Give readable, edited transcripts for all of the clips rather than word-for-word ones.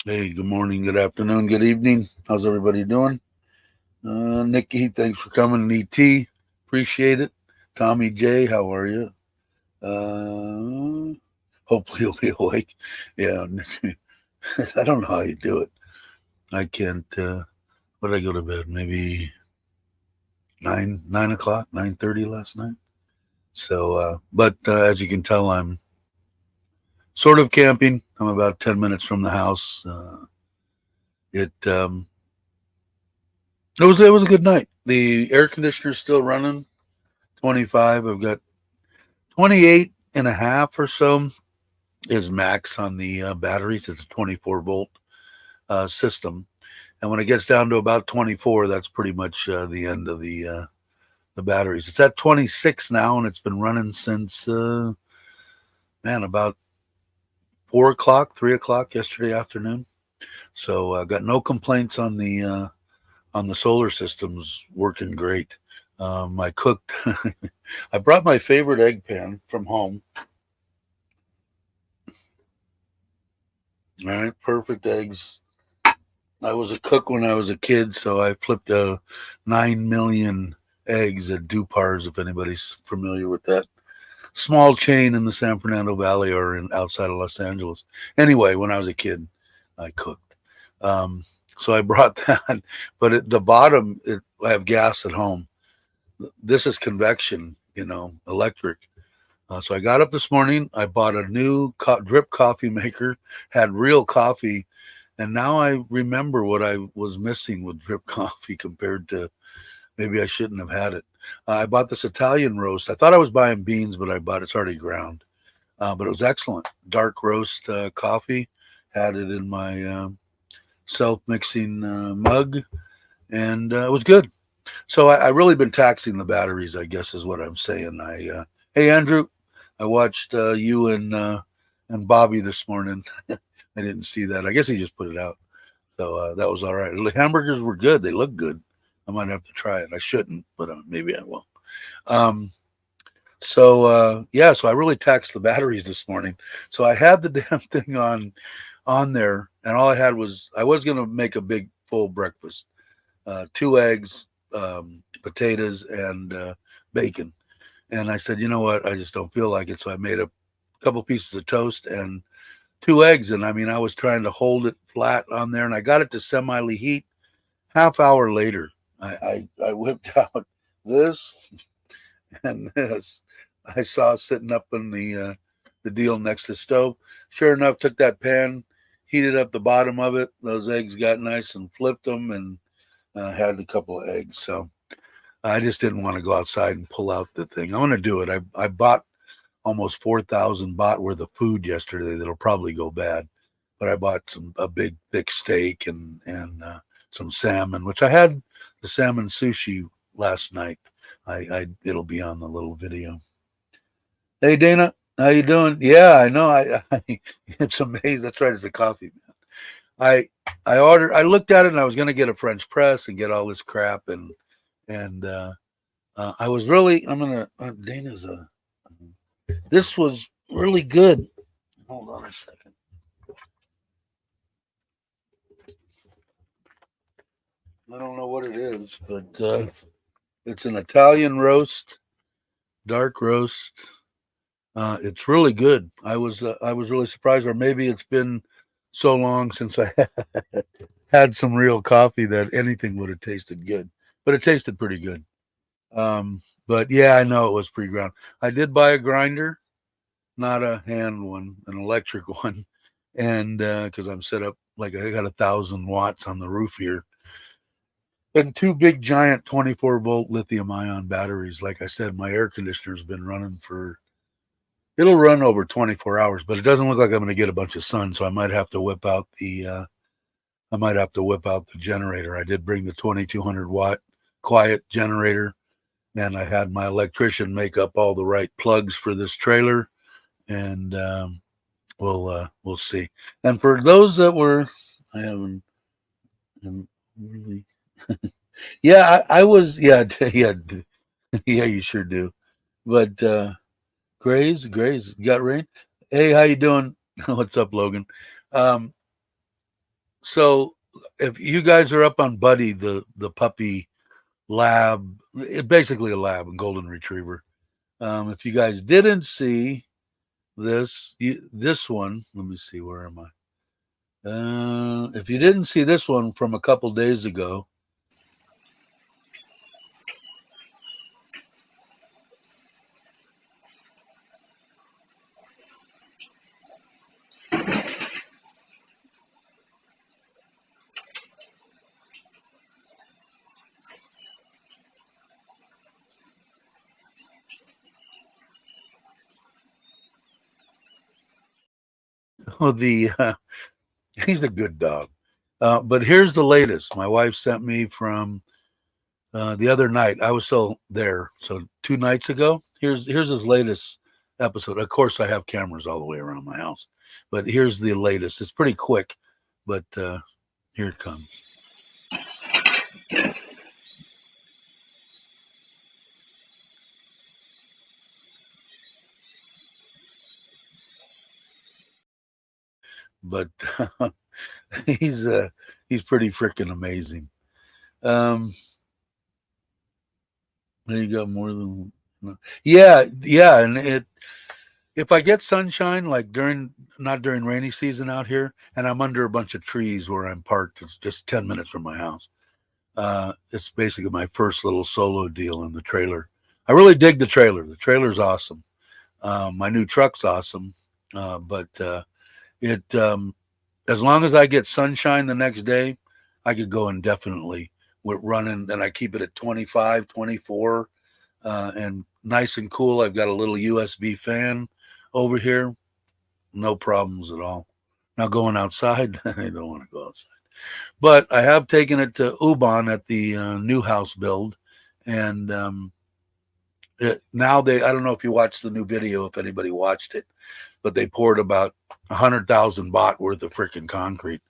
Hey, good morning, good afternoon, good evening. How's everybody doing? Nikki, thanks for coming. ET, appreciate it. Tommy J, how are you? Hopefully you'll be awake. Yeah, I don't know how you do it. I can't. What did I go to bed? Maybe 9 o'clock, 9:30 last night. So, but as you can tell, I'm sort of camping. I'm about 10 minutes from the house. It was a good night. The air conditioner's still running 25. I've got 28 and a half or so is max on the batteries. It's a 24-volt system, and when it gets down to about 24, that's pretty much the end of the batteries. It's at 26 now, and it's been running since about 4 o'clock, 3 o'clock yesterday afternoon. So I got no complaints on the solar systems. Working great. I cooked. I brought my favorite egg pan from home. All right, perfect eggs. I was a cook when I was a kid, so I flipped 9 million eggs at Dupar's, if anybody's familiar with that small chain in the San Fernando Valley or outside of Los Angeles. Anyway, when I was a kid, I cooked. So I brought that, but at the bottom, I have gas at home. This is convection, electric. So I got up this morning. I bought a new drip coffee maker, had real coffee, and now I remember what I was missing with drip coffee compared to maybe I shouldn't have had it. I bought this Italian roast. I thought I was buying beans, but it's already ground. But it was excellent. Dark roast coffee. Had it in my self-mixing mug, and it was good. So I really been taxing the batteries, I guess is what I'm saying. Hey Andrew, I watched you and Bobby this morning. I didn't see that. I guess he just put it out. So that was all right. The hamburgers were good. They look good. I might have to try it. I shouldn't, but maybe I will. So I really taxed the batteries this morning. So I had the damn thing on there, and all I had was I was going to make a big full breakfast, 2 eggs, potatoes, and bacon. And I said, you know what? I just don't feel like it. So I made a couple pieces of toast and 2 eggs. And I was trying to hold it flat on there, and I got it to semi heat. Half hour later, I whipped out this and this. I saw sitting up in the deal next to the stove. Sure enough, took that pan, heated up the bottom of it. Those eggs got nice and flipped them, and had a couple of eggs. So I just didn't want to go outside and pull out the thing. I'm going to do it. I bought almost 4,000 baht worth of food yesterday that'll probably go bad. But I bought a big thick steak and some salmon, which I had the salmon sushi last night. It'll be on the little video. Hey Dana, how you doing? Yeah, I know. It's amazing. That's right. It's the coffee, man. I ordered. I looked at it and I was going to get a French press and get all this crap and I was really. I'm gonna. Dana's a. This was really good. Hold on a second. I don't know what it is, but it's an Italian roast, dark roast. It's really good. I was really surprised, or maybe it's been so long since I had some real coffee that anything would have tasted good. But it tasted pretty good. But yeah, I know it was pre-ground. I did buy a grinder, not a hand one, an electric one, and because I'm set up like I got 1,000 watts on the roof here, and two big giant 24-volt lithium-ion batteries. Like I said, my air conditioner's been running for. It'll run over 24 hours, but it doesn't look like I'm going to get a bunch of sun, so I might have to whip out the. I might have to whip out the generator. I did bring the 2,200-watt quiet generator, and I had my electrician make up all the right plugs for this trailer, and we'll see. And for those that were, I haven't really, yeah, I was, yeah, yeah, yeah, you sure do. But Grays, you got rain. Hey, how you doing? What's up, Logan? Um, so if you guys are up on Buddy, the puppy lab, basically a lab and golden retriever. If you guys didn't see this one, let me see, where am I? If you didn't see this one from a couple days ago, oh, the he's a good dog. But here's the latest. My wife sent me from the other night. I was still there, so 2 nights ago. Here's his latest episode. Of course, I have cameras all the way around my house, but here's the latest. It's pretty quick, but here it comes. But he's uh, he's pretty freaking amazing. Um, there you got more than. Yeah, yeah, and it if I get sunshine, like during not during rainy season out here, and I'm under a bunch of trees where I'm parked, it's just 10 minutes from my house. It's basically my first little solo deal in the trailer. I really dig the trailer. The trailer's awesome. My new truck's awesome, but it as long as I get sunshine the next day, I could go indefinitely with running, and I keep it at 25, 24, and nice and cool. I've got a little USB fan over here, no problems at all. Now going outside, I don't want to go outside. But I have taken it to Ubon at the new house build, and now I don't know if you watched the new video, if anybody watched it, but they poured about 100,000 baht worth of freaking concrete.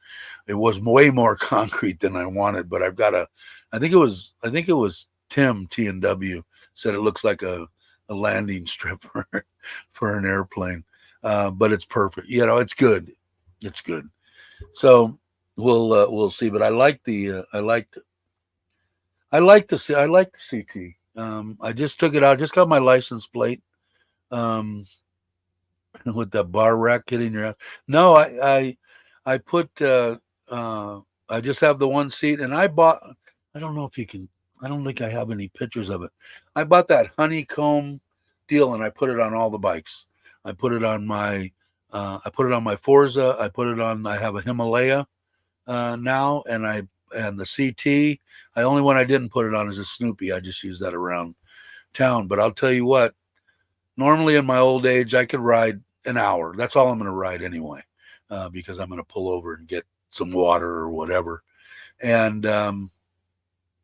It was way more concrete than I wanted, but I think it was Tim T&W said it looks like a landing strip for an airplane, but it's perfect. It's good. It's good. So we'll see. But I like the CT. I just took it out. Just got my license plate. Um, with that bar rack hitting your ass. No, I put I just have the one seat, and I bought. I don't know if you can. I don't think I have any pictures of it. I bought that honeycomb deal, and I put it on all the bikes. I put it on my. I put it on my Forza. I put it on. I have a Himalaya now, and the CT. The only one I didn't put it on is a Snoopy. I just use that around town. But I'll tell you what. Normally, in my old age, I could ride an hour. That's all I'm going to ride anyway, because I'm going to pull over and get some water or whatever. And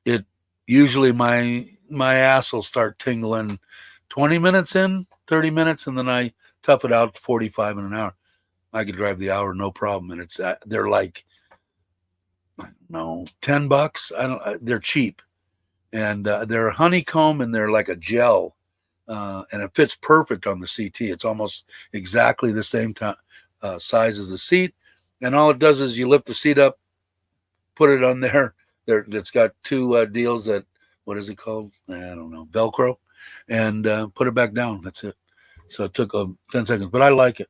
it usually my ass will start tingling 20 minutes in, 30 minutes, and then I tough it out 45 in an hour. I could drive the hour no problem, and it's they're like I don't know, $10. They're cheap, and they're honeycomb, and they're like a gel. And it fits perfect on the CT. It's almost exactly the same size as the seat. And all it does is you lift the seat up, put it on there. It's got two deals that, what is it called? I don't know, Velcro, and put it back down. That's it. So it took 10 seconds, but I like it.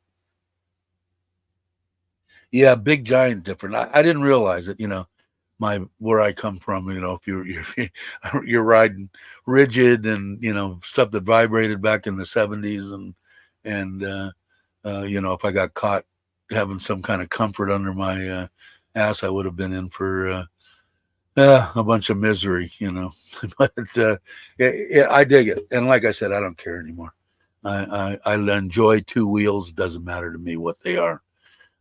Yeah, big giant different. I didn't realize it. Where I come from. If you're riding rigid and stuff that vibrated back in the '70s, and if I got caught having some kind of comfort under my ass, I would have been in for a bunch of misery. But I dig it, and like I said, I don't care anymore. I enjoy two wheels. Doesn't matter to me what they are.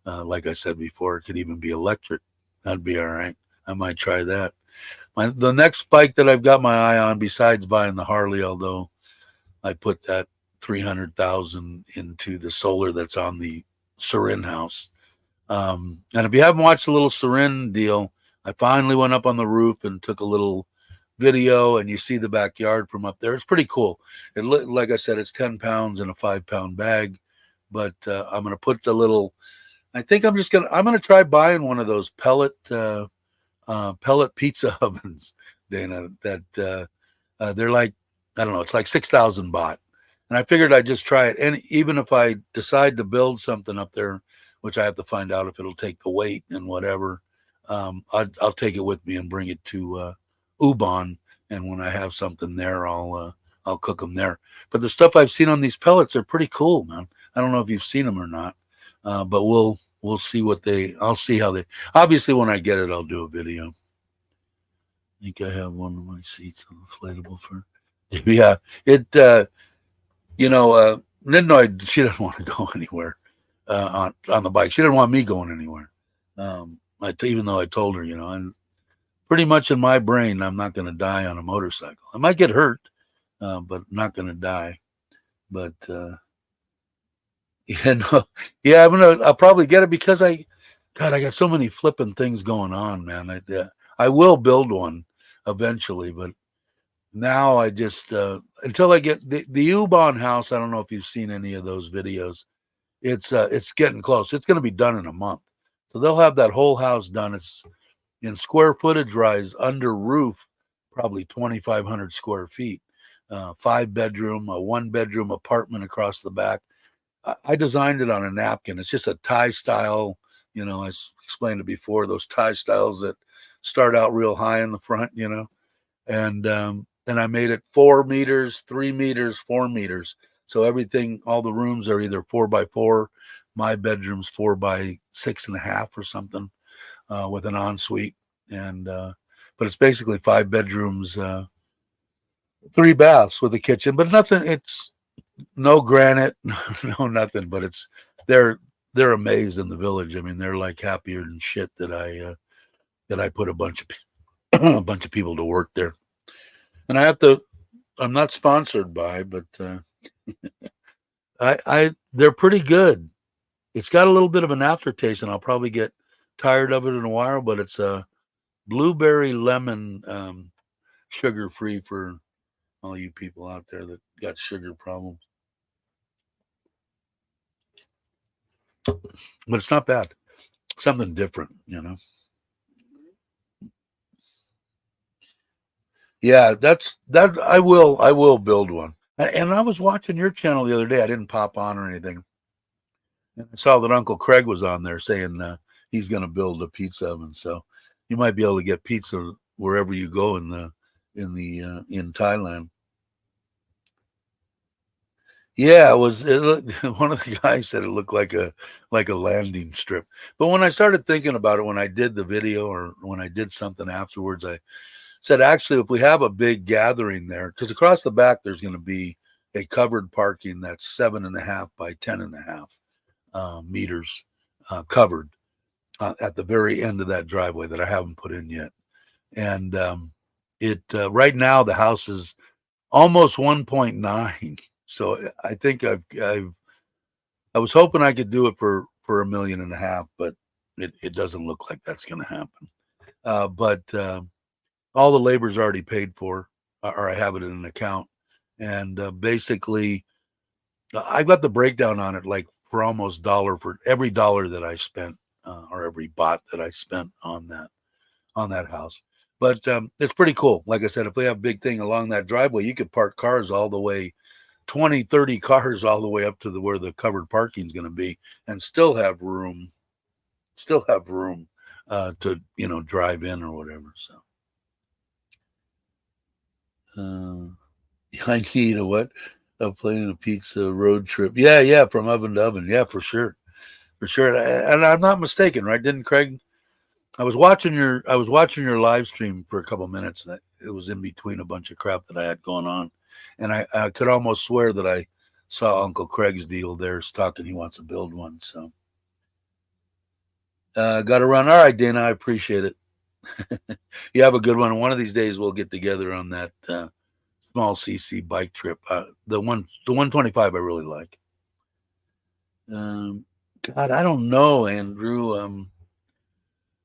Like I said before, it could even be electric. That'd be all right. I might try that. The next bike that I've got my eye on, besides buying the Harley, although I put that 300,000 into the solar that's on the Sarin house. And if you haven't watched the little Sarin deal, I finally went up on the roof and took a little video, and you see the backyard from up there. It's pretty cool. Like I said, it's 10 pounds in a 5-pound bag, but I'm going to put the little. I think I'm going to try buying one of those pellet pizza ovens, Dana, that they're like, I don't know, it's like 6,000 baht. And I figured I'd just try it. And even if I decide to build something up there, which I have to find out if it'll take the weight and whatever, I'll take it with me and bring it to Ubon. And when I have something there, I'll cook them there. But the stuff I've seen on these pellets are pretty cool, man. I don't know if you've seen them or not, but we'll see I'll see how they, obviously when I get it, I'll do a video. I think I have one of my seats inflatable for, yeah, Nidnoid, she doesn't want to go anywhere on the bike. She didn't want me going anywhere. Even though I told her, and pretty much in my brain, I'm not going to die on a motorcycle. I might get hurt, but not going to die. But, I'll probably get it because I got so many flipping things going on, man. I will build one eventually, but now I just until I get the Ubon house. I don't know if you've seen any of those videos. It's getting close. It's going to be done in a month, so they'll have that whole house done. It's in square footage rise under roof, probably 2,500 square feet, 5-bedroom, a 1-bedroom apartment across the back. I designed it on a napkin. It's just a Thai style. I explained it before. Those Thai styles that start out real high in the front. And I made it 4 meters, 3 meters, 4 meters. So everything, all the rooms are either 4x4. My bedroom's 4x6.5 or something, with an ensuite. But it's basically 5 bedrooms, 3 baths with a kitchen, but nothing. It's no granite, no nothing. But they're amazed in the village. I mean, they're like happier than shit that I put a bunch of people to work there. And I'm not sponsored by, but they're pretty good. It's got a little bit of an aftertaste, and I'll probably get tired of it in a while, but it's a blueberry lemon, sugar free for all you people out there that got sugar problems. But it's not bad. Something different, Yeah, that. I will build one. And I was watching your channel the other day. I didn't pop on or anything. And I saw that Uncle Craig was on there saying he's going to build a pizza oven. So you might be able to get pizza wherever you go in Thailand. Yeah, one of the guys said it looked like a landing strip. But when I started thinking about it, when I did the video or when I did something afterwards, I said, actually, if we have a big gathering there, because across the back there's going to be a covered parking that's 7.5 by 10.5 meters covered at the very end of that driveway that I haven't put in yet. And right now the house is almost 1.9. So I think I was hoping I could do it for $1.5 million, but it doesn't look like that's going to happen. But all the labor's already paid for, or I have it in an account. And basically, I got the breakdown on it, like for almost $1 for every $1 that I spent, or every baht that I spent on that house. But it's pretty cool. Like I said, if we have a big thing along that driveway, you could park cars all the way 20, 30 cars all the way up to where the covered parking is going to be, and still have room to drive in or whatever. So I need a what? A plane and a pizza road trip. Yeah, from oven to oven. Yeah, for sure, for sure. And I'm not mistaken, right? Didn't Craig? I was watching your live stream for a couple minutes. It was in between a bunch of crap that I had going on, and I could almost swear that I saw Uncle Craig's deal there, talking he wants to build one. So got to run. All right, Dana, I appreciate it. You have a good one. One of these days we'll get together on that small CC bike trip. The 125 I really like. God, I don't know, Andrew.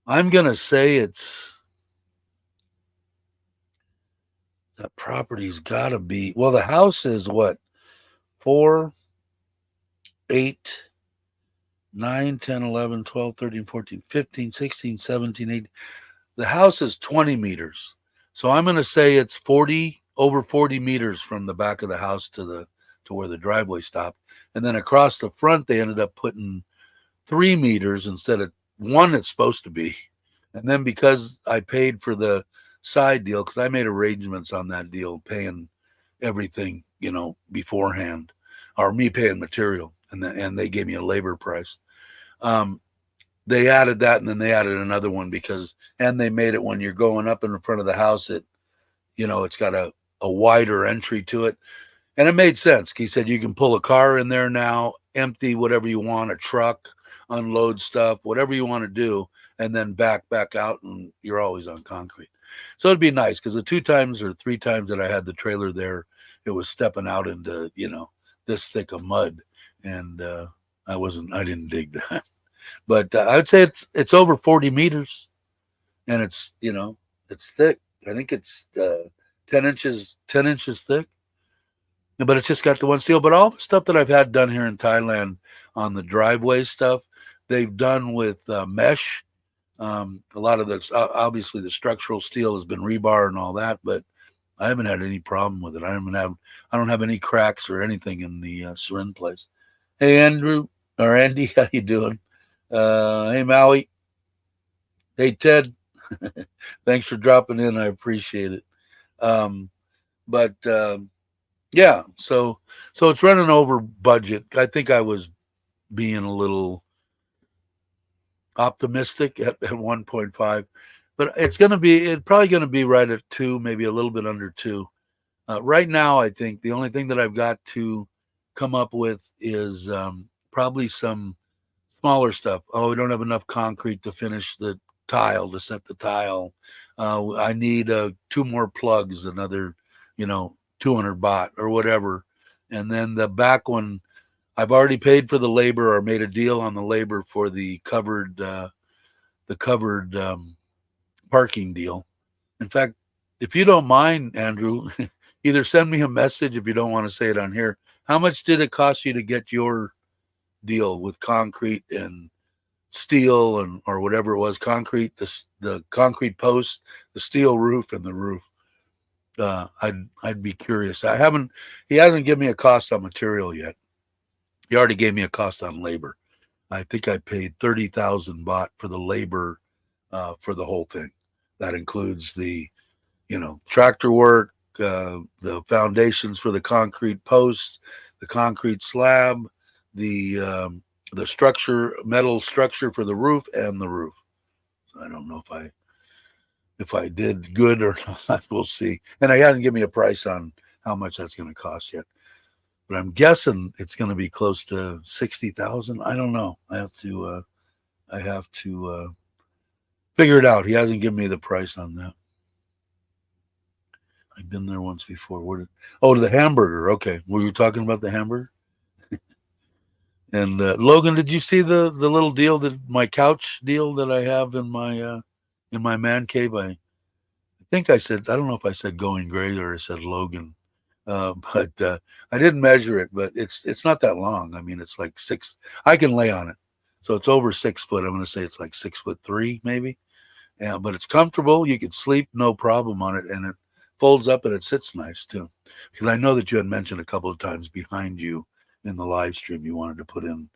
I'm gonna say that property's got to be, well, the house is what, 4, 8, 9, 10, 11, 12, 13, 14, 15, 16, 17, 18. The house is 20 meters. So I'm going to say it's over 40 meters from the back of the house to where the driveway stopped. And then across the front, they ended up putting 3 meters instead of 1 it's supposed to be. And then because I paid for the side deal, because I made arrangements on that deal, paying everything, beforehand, or me paying material, and they gave me a labor price. They added that, and then they added another one and they made it when you're going up in front of the house, it's got a wider entry to it. And it made sense. He said you can pull a car in there now, empty whatever you want, a truck, unload stuff, whatever you want to do, and then back out, and you're always on concrete. So it'd be nice, because the 2 times or 3 times that I had the trailer there, it was stepping out into, this thick of mud, and I didn't dig that. But I would say it's over 40 meters, and it's thick. I think it's 10 inches thick. But it's just got the one steel. But all the stuff that I've had done here in Thailand on the driveway stuff, they've done with mesh. A lot of obviously the structural steel has been rebar and all that, but I haven't had any problem with it. I don't have any cracks or anything in the Seren place. Hey, Andrew or Andy, how you doing? Hey, Maui. Hey, Ted. Thanks for dropping in. I appreciate it. Yeah, so it's running over budget. I think I was being a little optimistic at 1.5, but it's probably going to be right at 2, maybe a little bit under 2. Right now, I think the only thing that I've got to come up with is probably some smaller stuff. Oh, we don't have enough concrete to finish the tile, to set the tile. I need 2 more plugs, another, 200 baht or whatever. And then the back one, I've already paid for the labor, or made a deal on the labor for the covered parking deal. In fact, if you don't mind, Andrew, either send me a message if you don't want to say it on here. How much did it cost you to get your deal with concrete and steel or whatever it was? Concrete, the concrete post, the steel roof, and the roof. I'd be curious. He hasn't given me a cost on material yet. He already gave me a cost on labor. I think I paid 30,000 baht for the labor for the whole thing. That includes the, tractor work, the foundations for the concrete posts, the concrete slab, the structure, metal structure for the roof, and the roof. I don't know if I did good or not. We'll see. And he hasn't given me a price on how much that's going to cost yet. But I'm guessing it's going to be close to 60,000. I don't know. I have to figure it out. He hasn't given me the price on that. I've been there once before. To the hamburger. Okay, were you talking about the hamburger? And Logan, did you see the little deal, my couch deal that I have in my man cave? I think I don't know if I said going great or I said Logan. But I didn't measure it, but it's not that long. I mean, it's like 6. I can lay on it, so it's over 6 foot. I'm going to say it's like 6'3", maybe. Yeah, but it's comfortable. You can sleep no problem on it, and it folds up and it sits nice too. Because I know that you had mentioned a couple of times behind you in the live stream you wanted to put in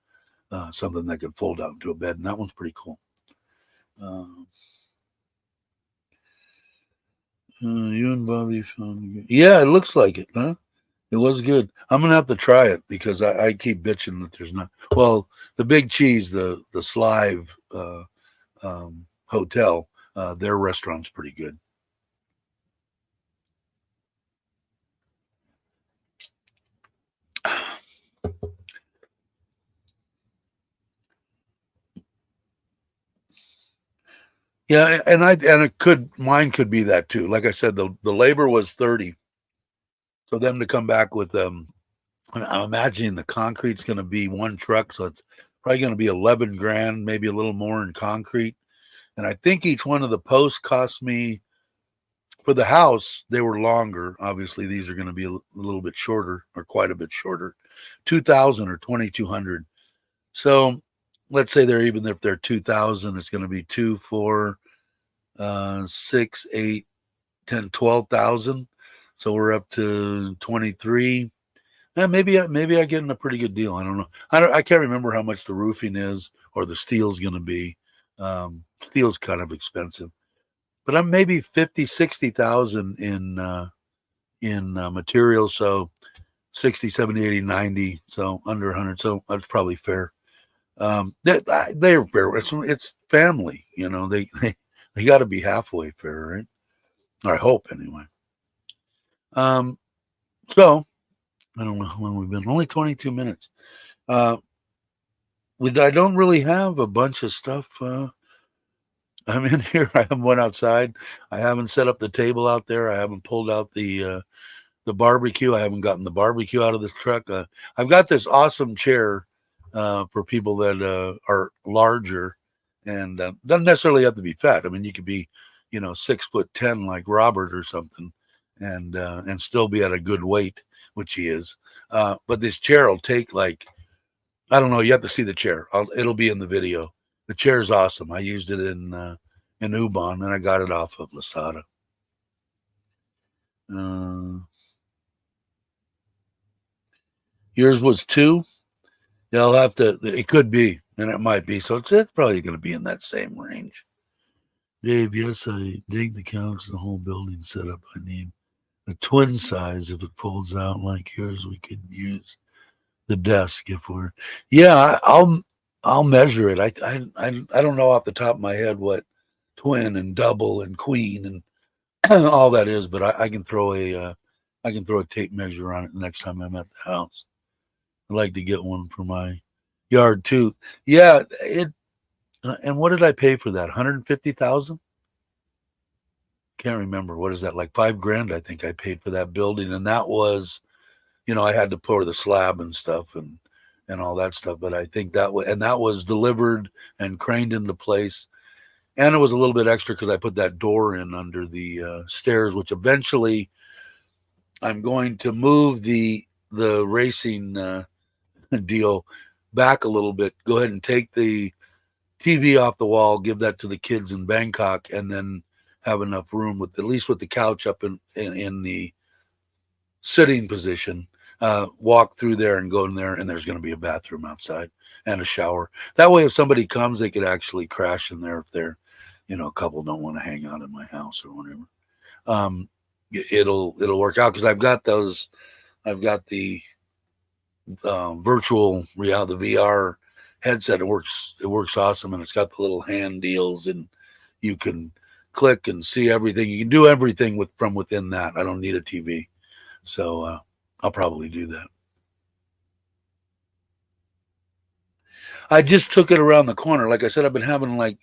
something that could fold out into a bed, and that one's pretty cool. Um, you and Bobby found, yeah, it looks like it, huh? It was good. I'm gonna have to try it because I keep bitching that there's not. Well, the Big Cheese, the Slive hotel, their restaurant's pretty good. Yeah, and it could mine could be that too. Like I said, the labor was 30, so them to come back with I'm imagining the concrete's going to be one truck, so it's probably going to be 11 grand, maybe a little more in concrete. And I think each one of the posts cost me for the house. They were longer. Obviously, these are going to be a little bit shorter or quite a bit shorter, 2,000 or 2,200. So let's say they're even if they're 2,000, it's going to be 2, 4, 6, 8, 10, 12,000. So we're up to 23. Maybe I get in a pretty good deal. I don't know. I can't remember how much the roofing is or the steel's going to be. Steel's kind of expensive, but I'm maybe 50, 60,000 in materials. So 60, 70, 80, 90. So under 100. So that's probably fair. They're fair. It's family. They got to be halfway fair, right? Or I hope anyway. So I don't know how long we've been. Only 22 minutes. I don't really have a bunch of stuff. I'm in here. I haven't went outside. I haven't set up the table out there. I haven't pulled out the barbecue. I haven't gotten the barbecue out of this truck. I've got this awesome chair for people that are larger and doesn't necessarily have to be fat. I mean, you could be, 6'10" like Robert or something, and still be at a good weight, which he is. But this chair will take I don't know. You have to see the chair. It'll be in the video. The chair is awesome. I used it in Ubon, and I got it off of Lasada. Yours was 2. Yeah, I'll have to. It could be, and it might be. So it's probably going to be in that same range. Dave, yes, I dig the couch, the whole building setup. I need a twin size. If it folds out like yours, we could use the desk if we're. Yeah, I'll measure it. I don't know off the top of my head what twin and double and queen and all that is, but I can throw a tape measure on it the next time I'm at the house. I'd like to get one for my yard too. Yeah, and what did I pay for that? 150,000? Can't remember. What is that? Like 5 grand, I think I paid for that building. And that was, I had to pour the slab and stuff and all that stuff. But I think that was delivered and craned into place. And it was a little bit extra because I put that door in under the stairs, which eventually I'm going to move the racing deal back a little bit. Go ahead and take the TV off the wall, give that to the kids in Bangkok, and then have enough room with at least with the couch up in the sitting position. Walk through there and go in there, and there's going to be a bathroom outside and a shower. That way, if somebody comes, they could actually crash in there if they're, a couple don't want to hang out in my house or whatever. It'll work out because I've got the virtual reality, the VR headset. It works awesome, and it's got the little hand deals, and you can click and see everything. You can do everything from within that. I don't need a TV, so I'll probably do that. I just took it around the corner. Like I said, I've been having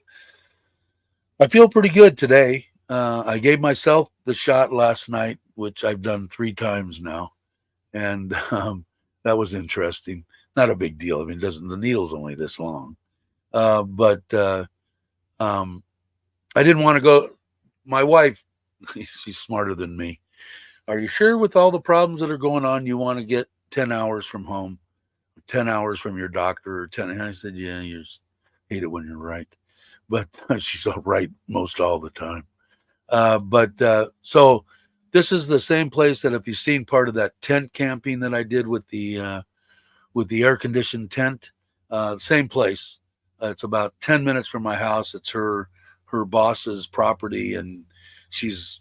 I feel pretty good today. I gave myself the shot last night, which I've done 3 times now, and that was interesting. Not a big deal. I mean, the needle's only this long, but I didn't want to go. My wife, she's smarter than me. Are you sure with all the problems that are going on, you want to get 10 hours from home, 10 hours from your doctor, or 10? And I said, yeah, you just hate it when you're right. but she's all right most all the time. So this is the same place that if you've seen part of that tent camping that I did with the air conditioned tent, same place. It's about 10 minutes from my house. It's her boss's property, and she's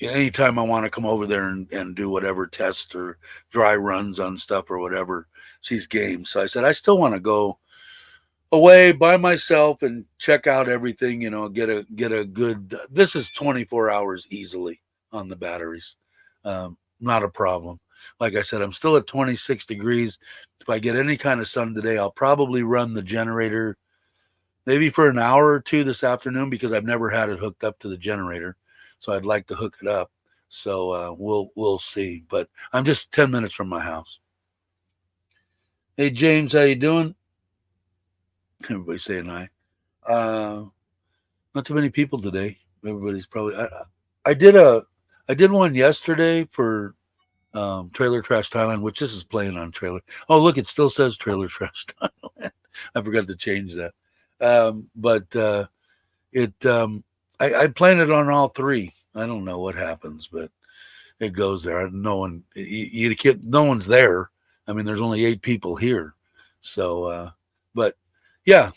anytime I want to come over there and do whatever test or dry runs on stuff or whatever, she's game. So I said I still want to go away by myself and check out everything, get a good this is 24 hours easily on the batteries. Not a problem. Like I said, I'm still at 26 degrees. If I get any kind of sun today, I'll probably run the generator maybe for an hour or two this afternoon because I've never had it hooked up to the generator. So I'd like to hook it up. So we'll see. But I'm just 10 minutes from my house. Hey James, how you doing? Everybody saying hi. Not too many people today. Everybody's probably. I did one yesterday for Trailer Trash Thailand, which this is playing on trailer. Oh, look, it still says Trailer Trash Thailand. I forgot to change that. I plan it on all three. I don't know what happens, but it goes there. No one, no one's there. I mean, there's only 8 people here. So, but yeah.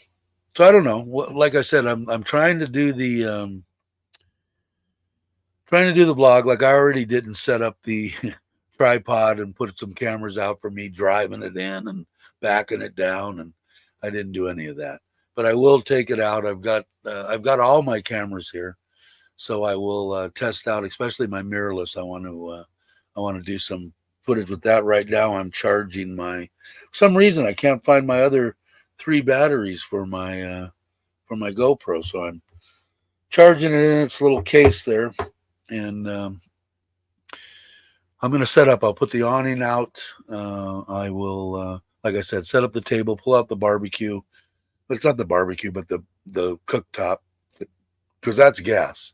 So I don't know. Like I said, I'm trying to do the vlog. Like I already didn't set up the tripod and put some cameras out for me driving it in and backing it down, and I didn't do any of that. But I will take it out. I've got all my cameras here, so I will test out, especially my mirrorless. I want to do some footage with that. Right now, I'm charging for some reason I can't find my other 3 batteries for my GoPro, so I'm charging it in its little case there, and I'm going to set up. I'll put the awning out. I will, like I said, set up the table, pull out the barbecue. It's not the barbecue, but the cooktop, because that's gas.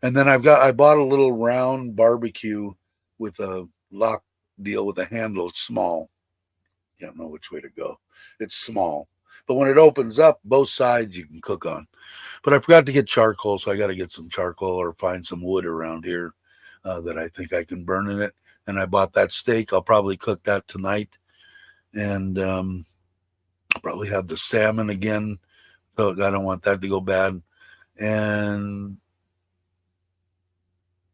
And then I bought a little round barbecue with a lock deal with a handle. It's small. You don't know which way to go. It's small. But when it opens up, both sides you can cook on. But I forgot to get charcoal, so I got to get some charcoal or find some wood around here that I think I can burn in it. And I bought that steak. I'll probably cook that tonight. And I'll probably have the salmon again. So I don't want that to go bad. And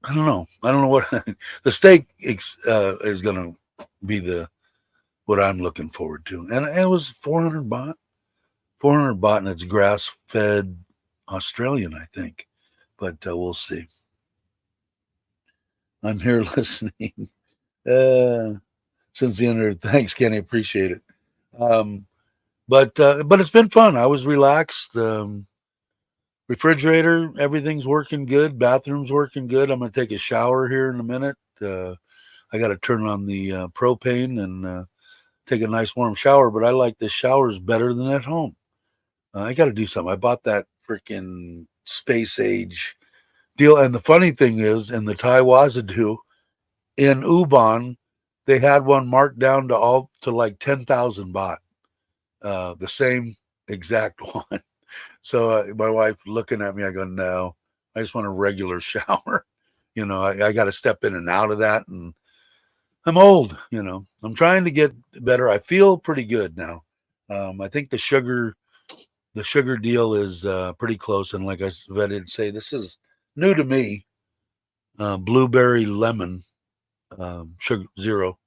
I don't know. What the steak is going to be what I'm looking forward to. And it was 400 baht. 400 baht, and it's grass-fed Australian, I think. But we'll see. I'm here listening since the end. Thanks, Kenny. Appreciate it. But it's been fun. I was relaxed. Refrigerator, everything's working good. Bathroom's working good. I'm going to take a shower here in a minute. I got to turn on the propane and take a nice warm shower. But I like the showers better than at home. I got to do something. I bought that freaking space age deal. And the funny thing is, in the Thai Wazadu in Ubon, they had one marked down to like 10,000 baht. The same exact one. So my wife looking at me, I go, no, I just want a regular shower. I got to step in and out of that. And I'm old, I'm trying to get better. I feel pretty good now. I think the sugar deal is pretty close. And like I did say, this is new to me. Blueberry lemon, sugar zero,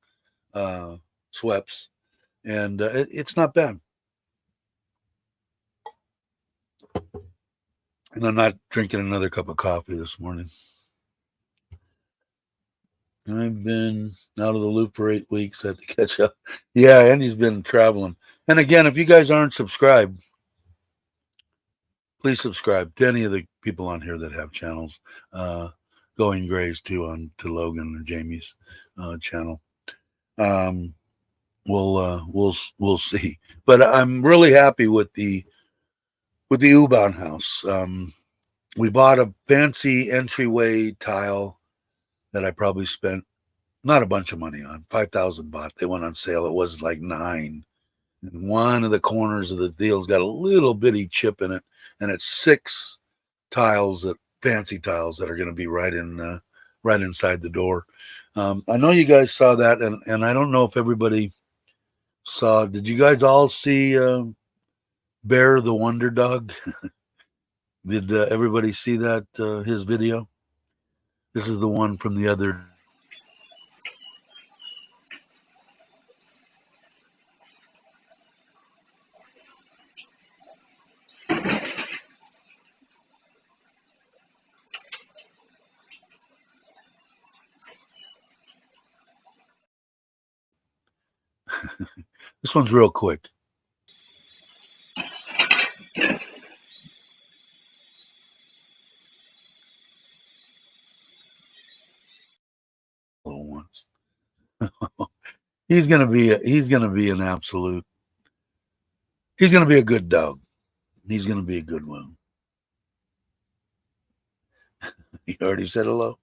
Schweppes. And it's not bad. And I'm not drinking another cup of coffee this morning. I've been out of the loop for 8 weeks. I have to catch up. Yeah, Andy's been traveling. And again, if you guys aren't subscribed, please subscribe to any of the people on here that have channels. Going Grays too to Logan and Jamie's channel. We'll see. But I'm really happy with the U-Bahn house. We bought a fancy entryway tile that I probably spent not a bunch of money on, 5,000 baht. They went on sale. It was like 9. And one of the corners of the deal's got a little bitty chip in it, and it's 6 tiles, that fancy tiles, that are going to be right inside the door. I know you guys saw that, and I don't know if everybody saw. Did you guys all see Bear the Wonder Dog? Did everybody see that his video? This is the one from the other. This one's real quick. Little ones. He's gonna be an absolute. He's gonna be a good dog. He's gonna be a good one. He already said hello.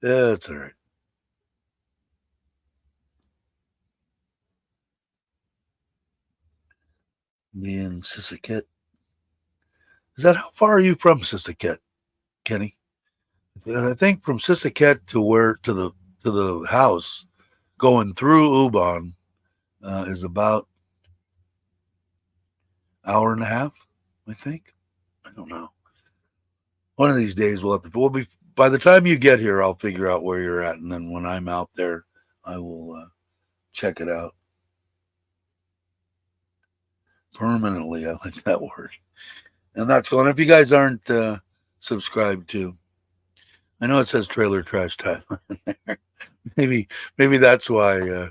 Yeah, that's all right. Me and Sisaket. Is that how far are you from Sisaket, Kenny? I think from Sisaket to the house, going through Ubon, is about hour and a half. I think. I don't know. One of these days we'll have to. We'll be by the time you get here, I'll figure out where you're at, and then when I'm out there, I will check it out permanently. I like that word. And that's going. If you guys aren't subscribed to, I know it says Trailer Trash Time. maybe that's why.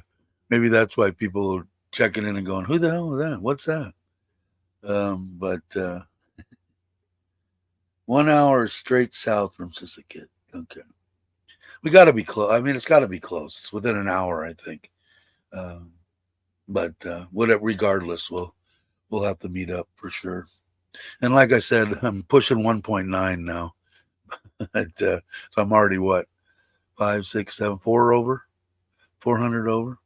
Maybe that's why people are checking in and going, "Who the hell is that? What's that?" But 1 hour straight south from Sisaket. Okay, we got to be close. I mean, it's got to be close. It's within an hour, I think. But whatever, regardless, we'll have to meet up for sure. And like I said, I'm pushing 1.9 now. So I'm already what, 5, 6, 7, 400 over.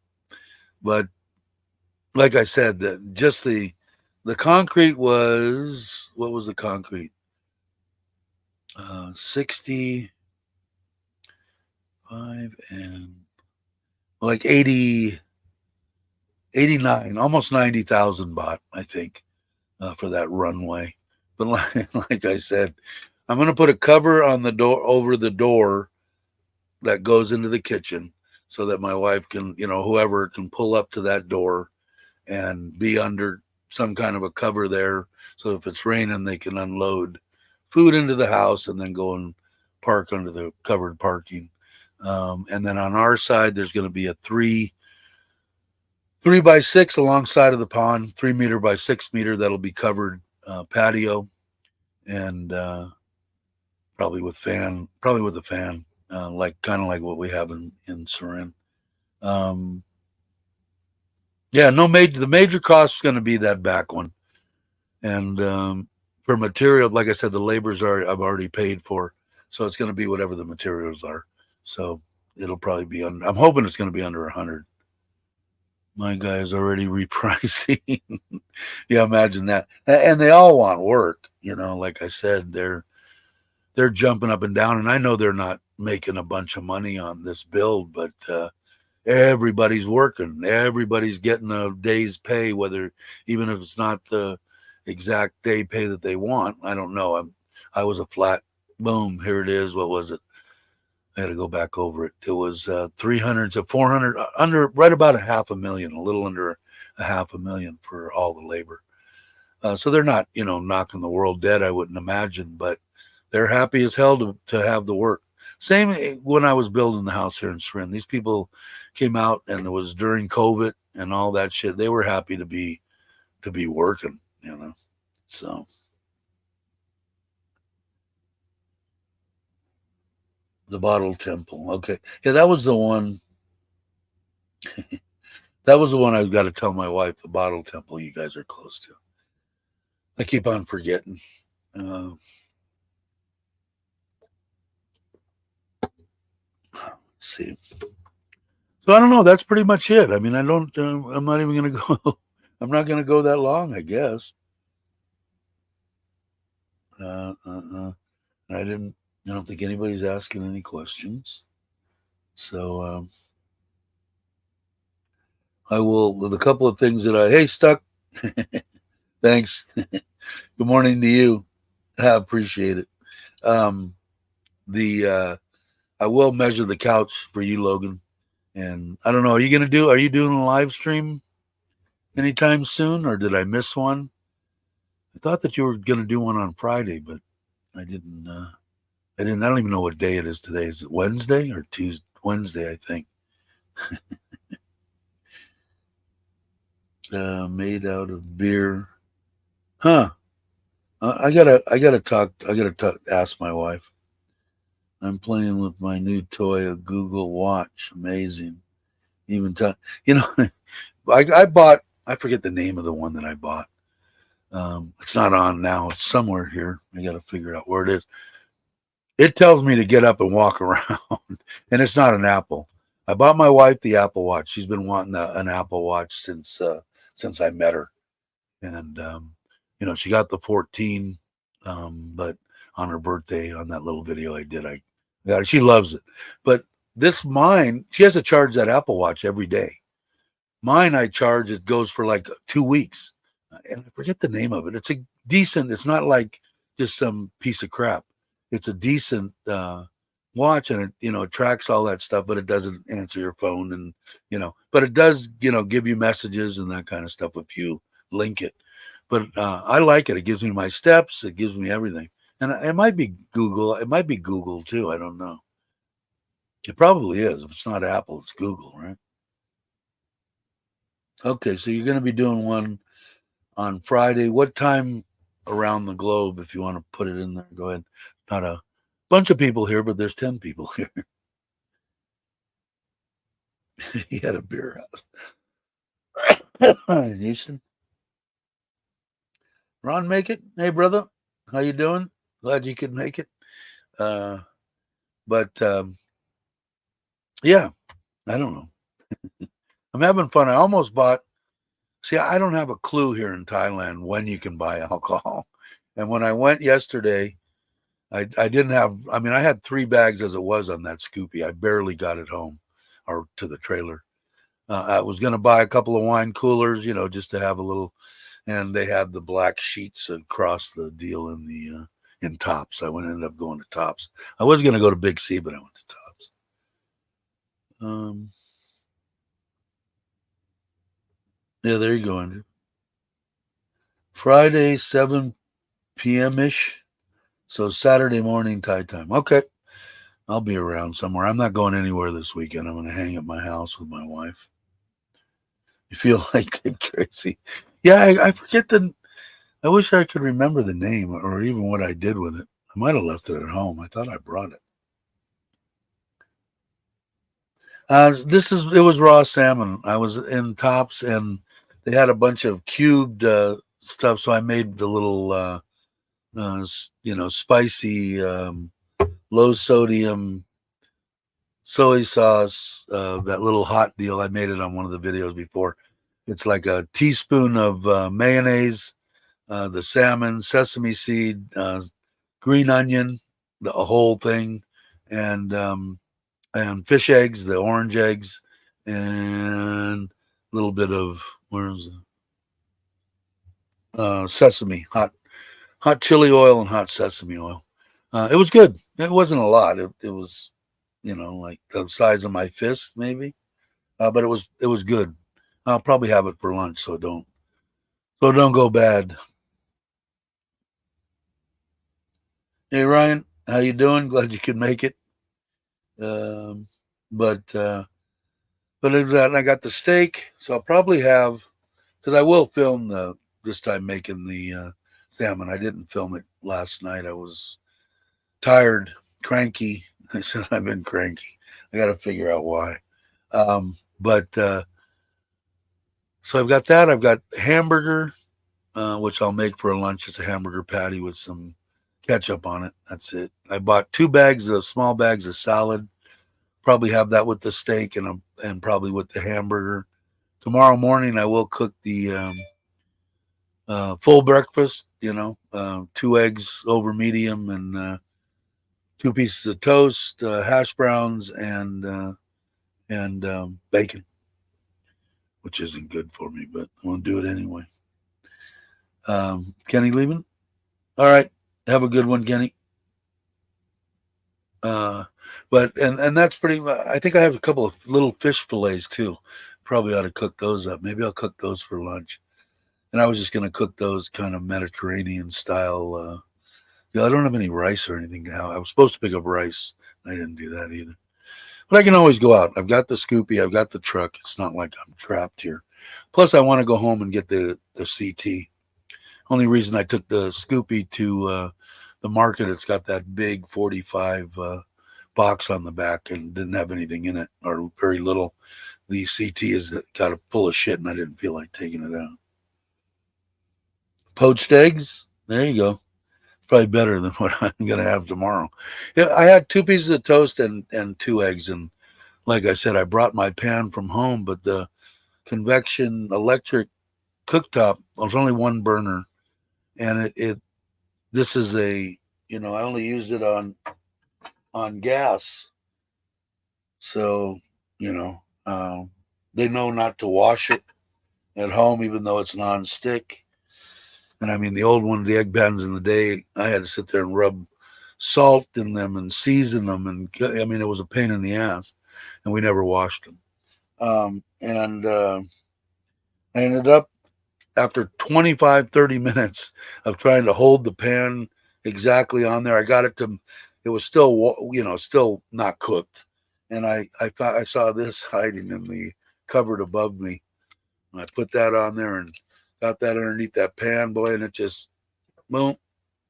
But like I said, that just the concrete was, what was the concrete? 65 and like 80, 89, almost 90,000 baht, I think, for that runway. But like I said, I'm going to put a cover on the door, over the door that goes into the kitchen, so that my wife can, whoever can pull up to that door and be under some kind of a cover there. So if it's raining, they can unload food into the house and then go and park under the covered parking. And then on our side, there's going to be a 3x6 alongside of the pond, 3 meter by 6 meter, that'll be covered patio, and probably with a fan, like kind of like what we have in Surin. Yeah, the major cost is going to be that back one, and for material, like I said, the labors I've already paid for, so it's going to be whatever the materials are. So it'll probably be under. I'm hoping it's going to be under 100. My guy's already repricing. Yeah, imagine that. And they all want work. Like I said, they're jumping up and down, and I know they're not making a bunch of money on this build, but everybody's working. Everybody's getting a day's pay, even if it's not the exact day pay that they want. I don't know. I was a flat boom. Here it is. What was it? I had to go back over it. It was 300 to 400, under right about $500,000, a little under $500,000 for all the labor. So they're not, knocking the world dead, I wouldn't imagine, but they're happy as hell to have the work. Same when I was building the house here in Surin. These people came out, and it was during COVID and all that shit. They were happy to be working, So the Bottle Temple. Okay. Yeah, that was the one. That was the one I've got to tell my wife, the Bottle Temple you guys are close to. I keep on forgetting. Let's see. So I don't know. That's pretty much it. I mean, I'm not even going to go. I'm not going to go that long, I guess. I didn't. I don't think anybody's asking any questions. So I will. The couple of things that hey, Stuck. Thanks. Good morning to you. I appreciate it. Um, the I will measure the couch for you, Logan. And I don't know. Are you doing a live stream anytime soon, or did I miss one? I thought that you were gonna do one on Friday, but I didn't. I didn't. I don't even know what day it is today. Is it Wednesday or Tuesday? Wednesday, I think. Made out of beer. Huh. I gotta talk. Ask my wife. I'm playing with my new toy, a Google Watch. Amazing. Even you know, I bought. I forget the name of the one that I bought. It's not on now. It's somewhere here. I got to figure out where it is. It tells me to get up and walk around, and it's not an Apple. I bought my wife the Apple Watch. She's been wanting an Apple Watch since I met her, and she got the 14, but on her birthday, on that little video I did, I got her. She loves it, but she has to charge that Apple Watch every day. Mine, I charge, it goes for like 2 weeks, and I forget the name of it. It's a decent. It's not like just some piece of crap. It's a decent watch, and it tracks all that stuff, but it doesn't answer your phone, and but it does give you messages and that kind of stuff if you link it. But I like it. It gives me my steps. It gives me everything, and it might be Google. It might be Google too. I don't know. It probably is. If it's not Apple, it's Google, right? Okay, so you're going to be doing one on Friday. What time around the globe, if you want to put it in there? Go ahead. Not a bunch of people here, but there's 10 people here. He had a beer house. Houston. Ron, make it. Hey, brother. How you doing? Glad you could make it. But yeah, I don't know. I'm having fun. I almost bought. See, I don't have a clue here in Thailand when you can buy alcohol. And when I went yesterday, I didn't have. I mean, I had 3 bags as it was on that Scoopy. I barely got it home or to the trailer. I was going to buy a couple of wine coolers, just to have a little. And they had the black sheets across the deal in Tops. I ended up going to Tops. I was going to go to Big C, but I went to Tops. Yeah, there you go, Andrew. Friday, 7 p.m. ish. So Saturday morning Thai time. Okay. I'll be around somewhere. I'm not going anywhere this weekend. I'm going to hang at my house with my wife. You feel like Dick Tracy? Yeah, I forget I wish I could remember the name or even what I did with it. I might have left it at home. I thought I brought it. It was raw salmon. I was in Tops and they had a bunch of cubed stuff, so I made the little spicy low sodium soy sauce, that little hot deal. I made it on one of the videos before. It's like a teaspoon of mayonnaise, the salmon, sesame seed, green onion, the whole thing, and fish eggs, the orange eggs, and a little bit of sesame, hot chili oil and hot sesame oil. It was good. It wasn't a lot. It was, like the size of my fist, maybe. But it was good. I'll probably have it for lunch, so don't go bad. Hey Ryan, how you doing? Glad you could make it. But I got the steak, so I'll probably have because I will film this time making the salmon. I didn't film it last night. I was tired, cranky. I said I've been cranky. I got to figure out why. But so I've got that. I've got hamburger, which I'll make for a lunch. It's a hamburger patty with some ketchup on it. That's it. I bought 2 small bags of salad. Probably have that with the steak and probably with the hamburger. tomorrow morning I will cook the full breakfast. 2 eggs over medium and 2 pieces of toast, hash browns, and bacon, which isn't good for me, but I'm gonna do it anyway. Kenny leaving? All right. Have a good one, Kenny. Uh, but that's pretty. I think I have a couple of little fish fillets too. Probably ought to cook those up. Maybe I'll cook those for lunch. And I was just gonna cook those kind of Mediterranean style. Yeah, I don't have any rice or anything now. I was supposed to pick up rice. I didn't do that either. But I can always go out. I've got the Scoopy. I've got the truck. It's not like I'm trapped here. Plus, I want to go home and get the CT. Only reason I took the Scoopy to the market, it's got that big 45 box on the back and didn't have anything in it or very little. The CT is got it full of shit and I didn't feel like taking it out. Poached eggs. There you go. Probably better than what I'm going to have tomorrow. Yeah, I had 2 pieces of toast and 2 eggs. And like I said, I brought my pan from home, but the convection electric cooktop was only one burner. And this is I only used it on gas. So, they know not to wash it at home, even though it's nonstick. And I mean, the old ones, the egg pans in the day, I had to sit there and rub salt in them and season them. And I mean, it was a pain in the ass. And we never washed them. And I ended up, after 25, 30 minutes of trying to hold the pan exactly on there, I got it to, it was still, still not cooked. And I saw this hiding in the cupboard above me. And I put that on there and got that underneath that pan, boy, and it just, boom.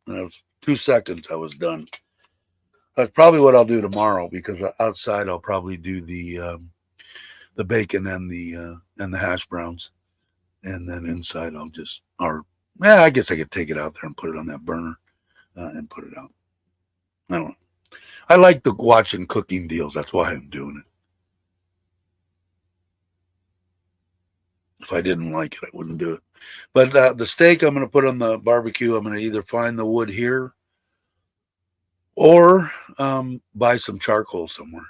And it was 2 seconds, I was done. That's probably what I'll do tomorrow because outside I'll probably do the bacon and the hash browns. And then inside I guess I could take it out there and put it on that burner and put it out. I don't know. I like the watching cooking deals. That's why I'm doing it. If I didn't like it, I wouldn't do it. But the steak I'm going to put on the barbecue, I'm going to either find the wood here or buy some charcoal somewhere.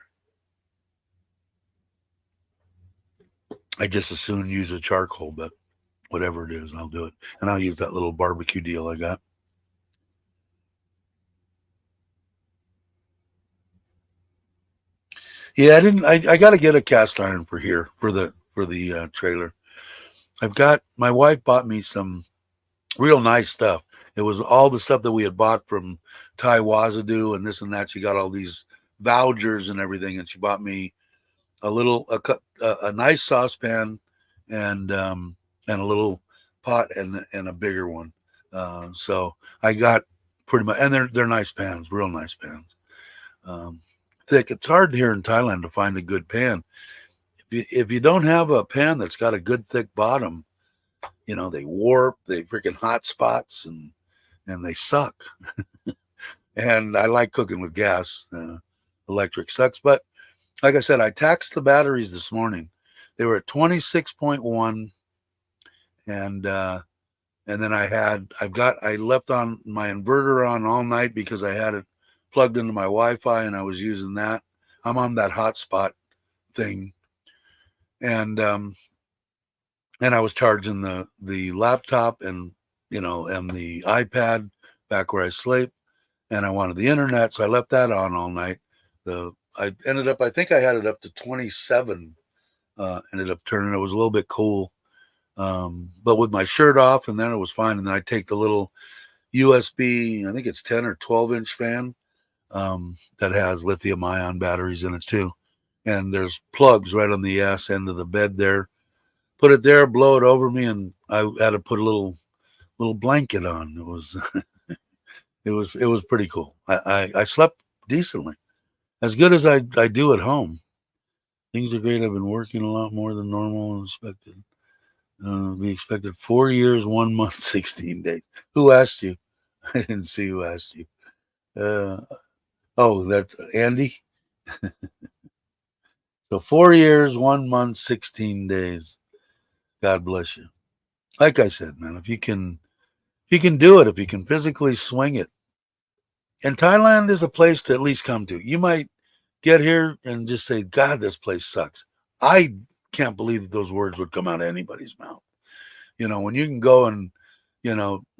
I just as soon use a charcoal, but whatever it is, I'll do it. And I'll use that little barbecue deal I got. Yeah, I got to get a cast iron for here for the trailer. My wife bought me some real nice stuff. It was all the stuff that we had bought from Thai Wazadu and this and that. She got all these vouchers and everything, and she bought me a nice saucepan and a little pot and a bigger one. So I got pretty much, and they're nice pans, real nice pans. Thick. It's hard here in Thailand to find a good pan. If you don't have a pan that's got a good thick bottom, they warp, they freaking hot spots, and they suck. And I like cooking with gas. Electric sucks. But like I said, I taxed the batteries this morning. They were at 26.1, and then I left on my inverter on all night because I had it plugged into my Wi-Fi and I was using that. I'm on that hotspot thing, and I was charging the laptop and the iPad back where I sleep, and I wanted the internet, so I left that on all night. I think I had it up to 27. Ended up turning. It was a little bit cool, but with my shirt off, and then it was fine. And then I take the little USB, I think it's 10 or 12-inch fan that has lithium-ion batteries in it too. And there's plugs right on the ass end of the bed there. Put it there, blow it over me, and I had to put a little blanket on. It was it was pretty cool. I slept decently, as good as I do at home. Things are great. I've been working a lot more than normal and expected. We expected 4 years, 1 month, 16 days. Who asked you? I didn't see who asked you. That's Andy. So 4 years, 1 month, 16 days. God bless you. Like I said, man, if you can do it, if you can physically swing it, and Thailand is a place to at least come to. You might get here and just say, God, this place sucks. I can't believe that those words would come out of anybody's mouth. You know, when you can go and,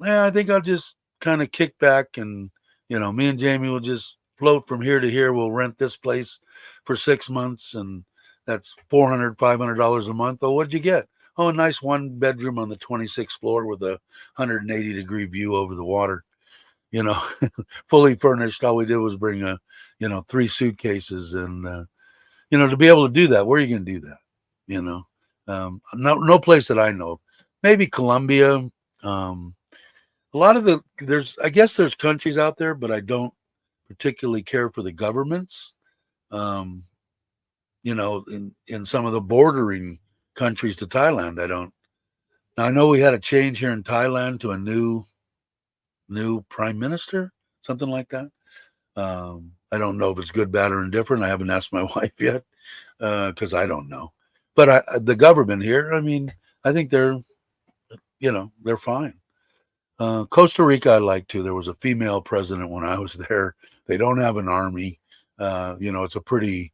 I think I'll just kind of kick back and, me and Jamie will just float from here to here. We'll rent this place for 6 months and that's $400, $500 a month. Oh, what'd you get? Oh, a nice one bedroom on the 26th floor with a 180-degree view over the water, you know, fully furnished. All we did was bring three suitcases and, to be able to do that, where are you going to do that? No place that I know. Maybe Colombia. A lot of I guess there's countries out there, but I don't particularly care for the governments. In some of the bordering countries to Thailand, I don't. Now I know we had a change here in Thailand to a new prime minister, something like that. I don't know if it's good, bad, or indifferent. I haven't asked my wife yet because I don't know. But the government here, I mean, I think they're fine. Costa Rica, I like too. There was a female president when I was there. They don't have an army. It's a pretty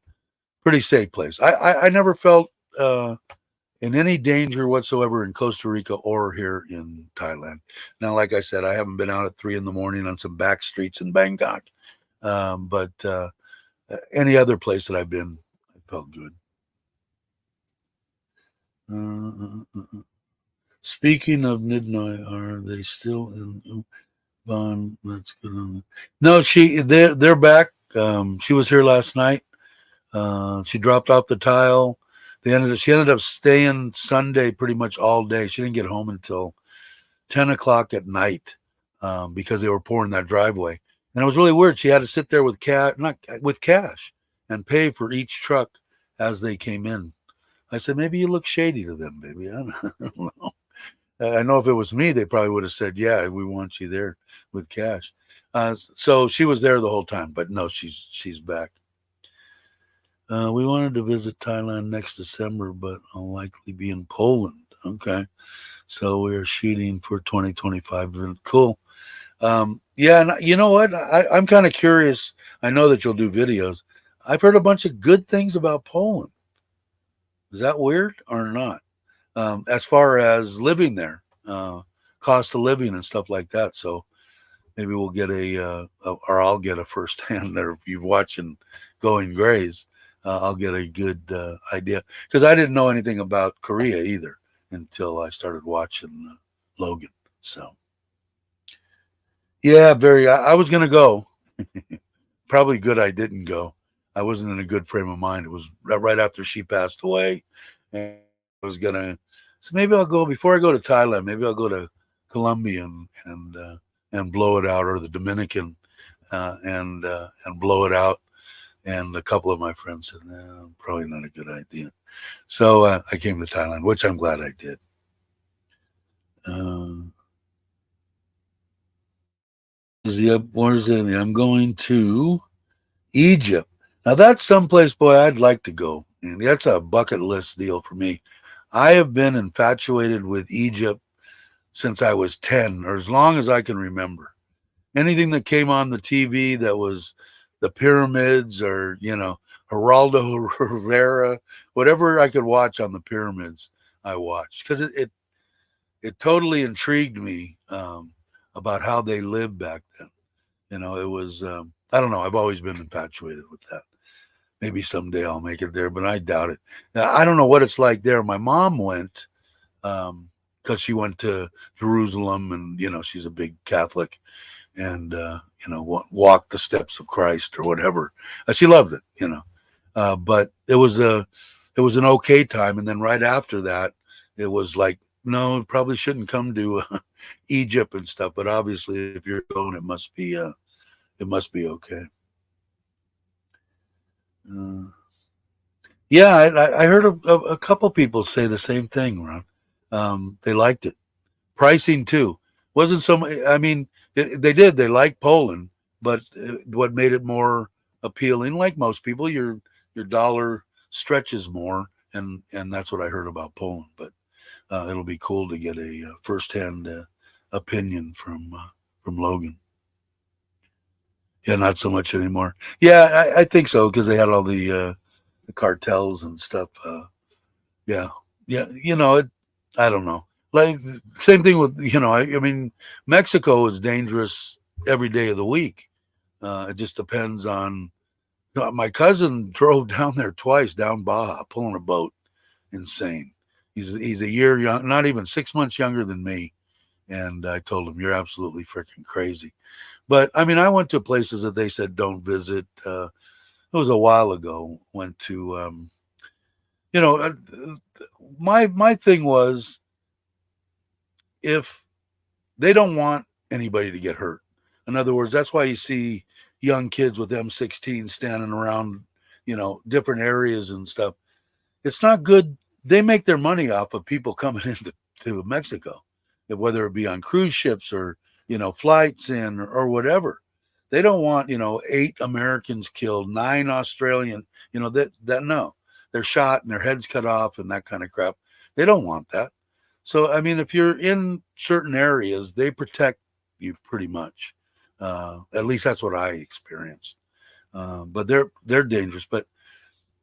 safe place. I never felt in any danger whatsoever in Costa Rica or here in Thailand. Now, like I said, I haven't been out at 3 a.m. on some back streets in Bangkok. But any other place that I've been, I felt good. Speaking of midnight, are they still in Bond? That's good. No, they're back. She was here last night. She dropped off the tile. She ended up staying Sunday pretty much all day. She didn't get home until 10 o'clock at night because they were pouring that driveway. And it was really weird. She had to sit there with cash and pay for each truck as they came in. I said, maybe you look shady to them, baby. I don't know. I know if it was me, they probably would have said, yeah, we want you there with cash. So she was there the whole time, but no, she's back. We wanted to visit Thailand next December, but I'll likely be in Poland. Okay. So we're shooting for 2025. Cool. Yeah, and you know what? I'm kind of curious. I know that you'll do videos. I've heard a bunch of good things about Poland. Is that weird or not? As far as living there, cost of living and stuff like that. So maybe we'll get or I'll get a firsthand. Or if you're watching Going Grays, I'll get a good idea because I didn't know anything about Korea either until I started watching Logan. So. Yeah, I was going to go. Probably good I didn't go. I wasn't in a good frame of mind. It was right after she passed away. And I was going to, so maybe I'll go, before I go to Thailand, maybe I'll go to Colombia and blow it out, or the Dominican and blow it out. And a couple of my friends said, no, probably not a good idea. So I came to Thailand, which I'm glad I did. Where's it? I'm going to Egypt. Now that's someplace, boy, I'd like to go. And that's a bucket list deal for me. I have been infatuated with Egypt since I was 10, or as long as I can remember. Anything that came on the TV that was the pyramids or, Geraldo Rivera, whatever I could watch on the pyramids, I watched. Because it totally intrigued me about how they lived back then. It was, I don't know. I've always been infatuated with that. Maybe someday I'll make it there, but I doubt it. Now, I don't know what it's like there. My mom went because she went to Jerusalem and, she's a big Catholic and, walked the steps of Christ or whatever. She loved it, but it was an okay time. And then right after that, it was like, no, probably shouldn't come to Egypt and stuff. But obviously, if you're going, it must be okay. Yeah, I heard a couple people say the same thing, Ron. They liked it. Pricing too wasn't so much. I mean, they did. They liked Poland, but what made it more appealing, like most people, your dollar stretches more, and that's what I heard about Poland. But it'll be cool to get a firsthand opinion from Logan. Yeah, not so much anymore. Yeah, I think so because they had all the cartels and stuff. Yeah, yeah. I don't know. Like same thing with I mean, Mexico is dangerous every day of the week. It just depends on. My cousin drove down there twice down Baja, pulling a boat. Insane. He's a year young, not even 6 months younger than me. And I told him, "You're absolutely freaking crazy." But I mean, I went to places that they said don't visit. It was a while ago. Went to, you know, uh, my thing was if they don't want anybody to get hurt. In other words, that's why you see young kids with M16 standing around, different areas and stuff. It's not good. They make their money off of people coming into to Mexico, whether it be on cruise ships or flights in or whatever. They don't want 8 Americans killed, 9 Australian. That no, they're shot and their heads cut off and that kind of crap. They don't want that. So I mean, if you're in certain areas, they protect you pretty much. At least that's what I experienced. But they're dangerous. But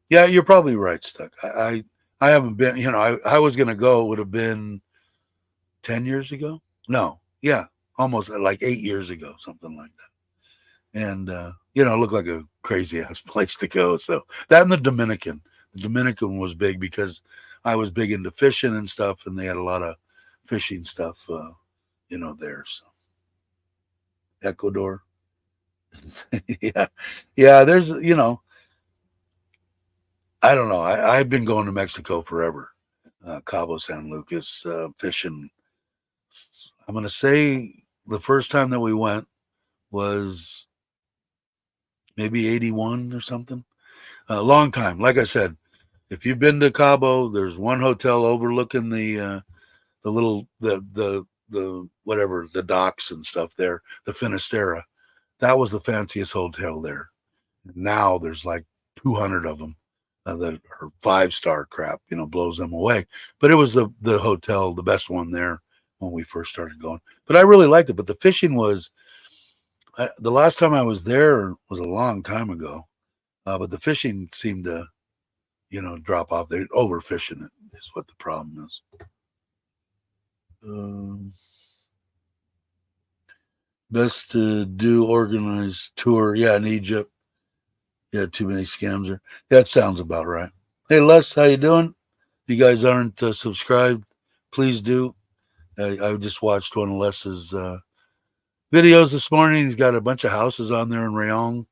yeah, you're probably right, Stuck. I haven't been. I was gonna go. It would have been 10 years ago. No, yeah, almost like 8 years ago, something like that. And it looked like a crazy ass place to go. So that and the Dominican. The Dominican was big because I was big into fishing and stuff, and they had a lot of fishing stuff, there. So Ecuador, yeah, yeah. There's, I don't know. I've been going to Mexico forever. Cabo San Lucas, fishing. I'm gonna say the first time that we went was maybe 81 or something. A long time. Like I said, if you've been to Cabo, there's one hotel overlooking the little the whatever the docks and stuff there, the Finisterra. That was the fanciest hotel there. Now there's like 200 of them that are 5-star crap. Blows them away. But it was the hotel, the best one there when we first started going. But I really liked it. But the fishing was the last time I was there was a long time ago. But the fishing seemed to drop off. They're overfishing it is what the problem is. Best to do organized tour. Yeah, in Egypt. Yeah, too many scams there. That sounds about right. Hey, Les, how you doing? If you guys aren't subscribed, please do. I just watched one of Les's videos this morning. He's got a bunch of houses on there in Rayong.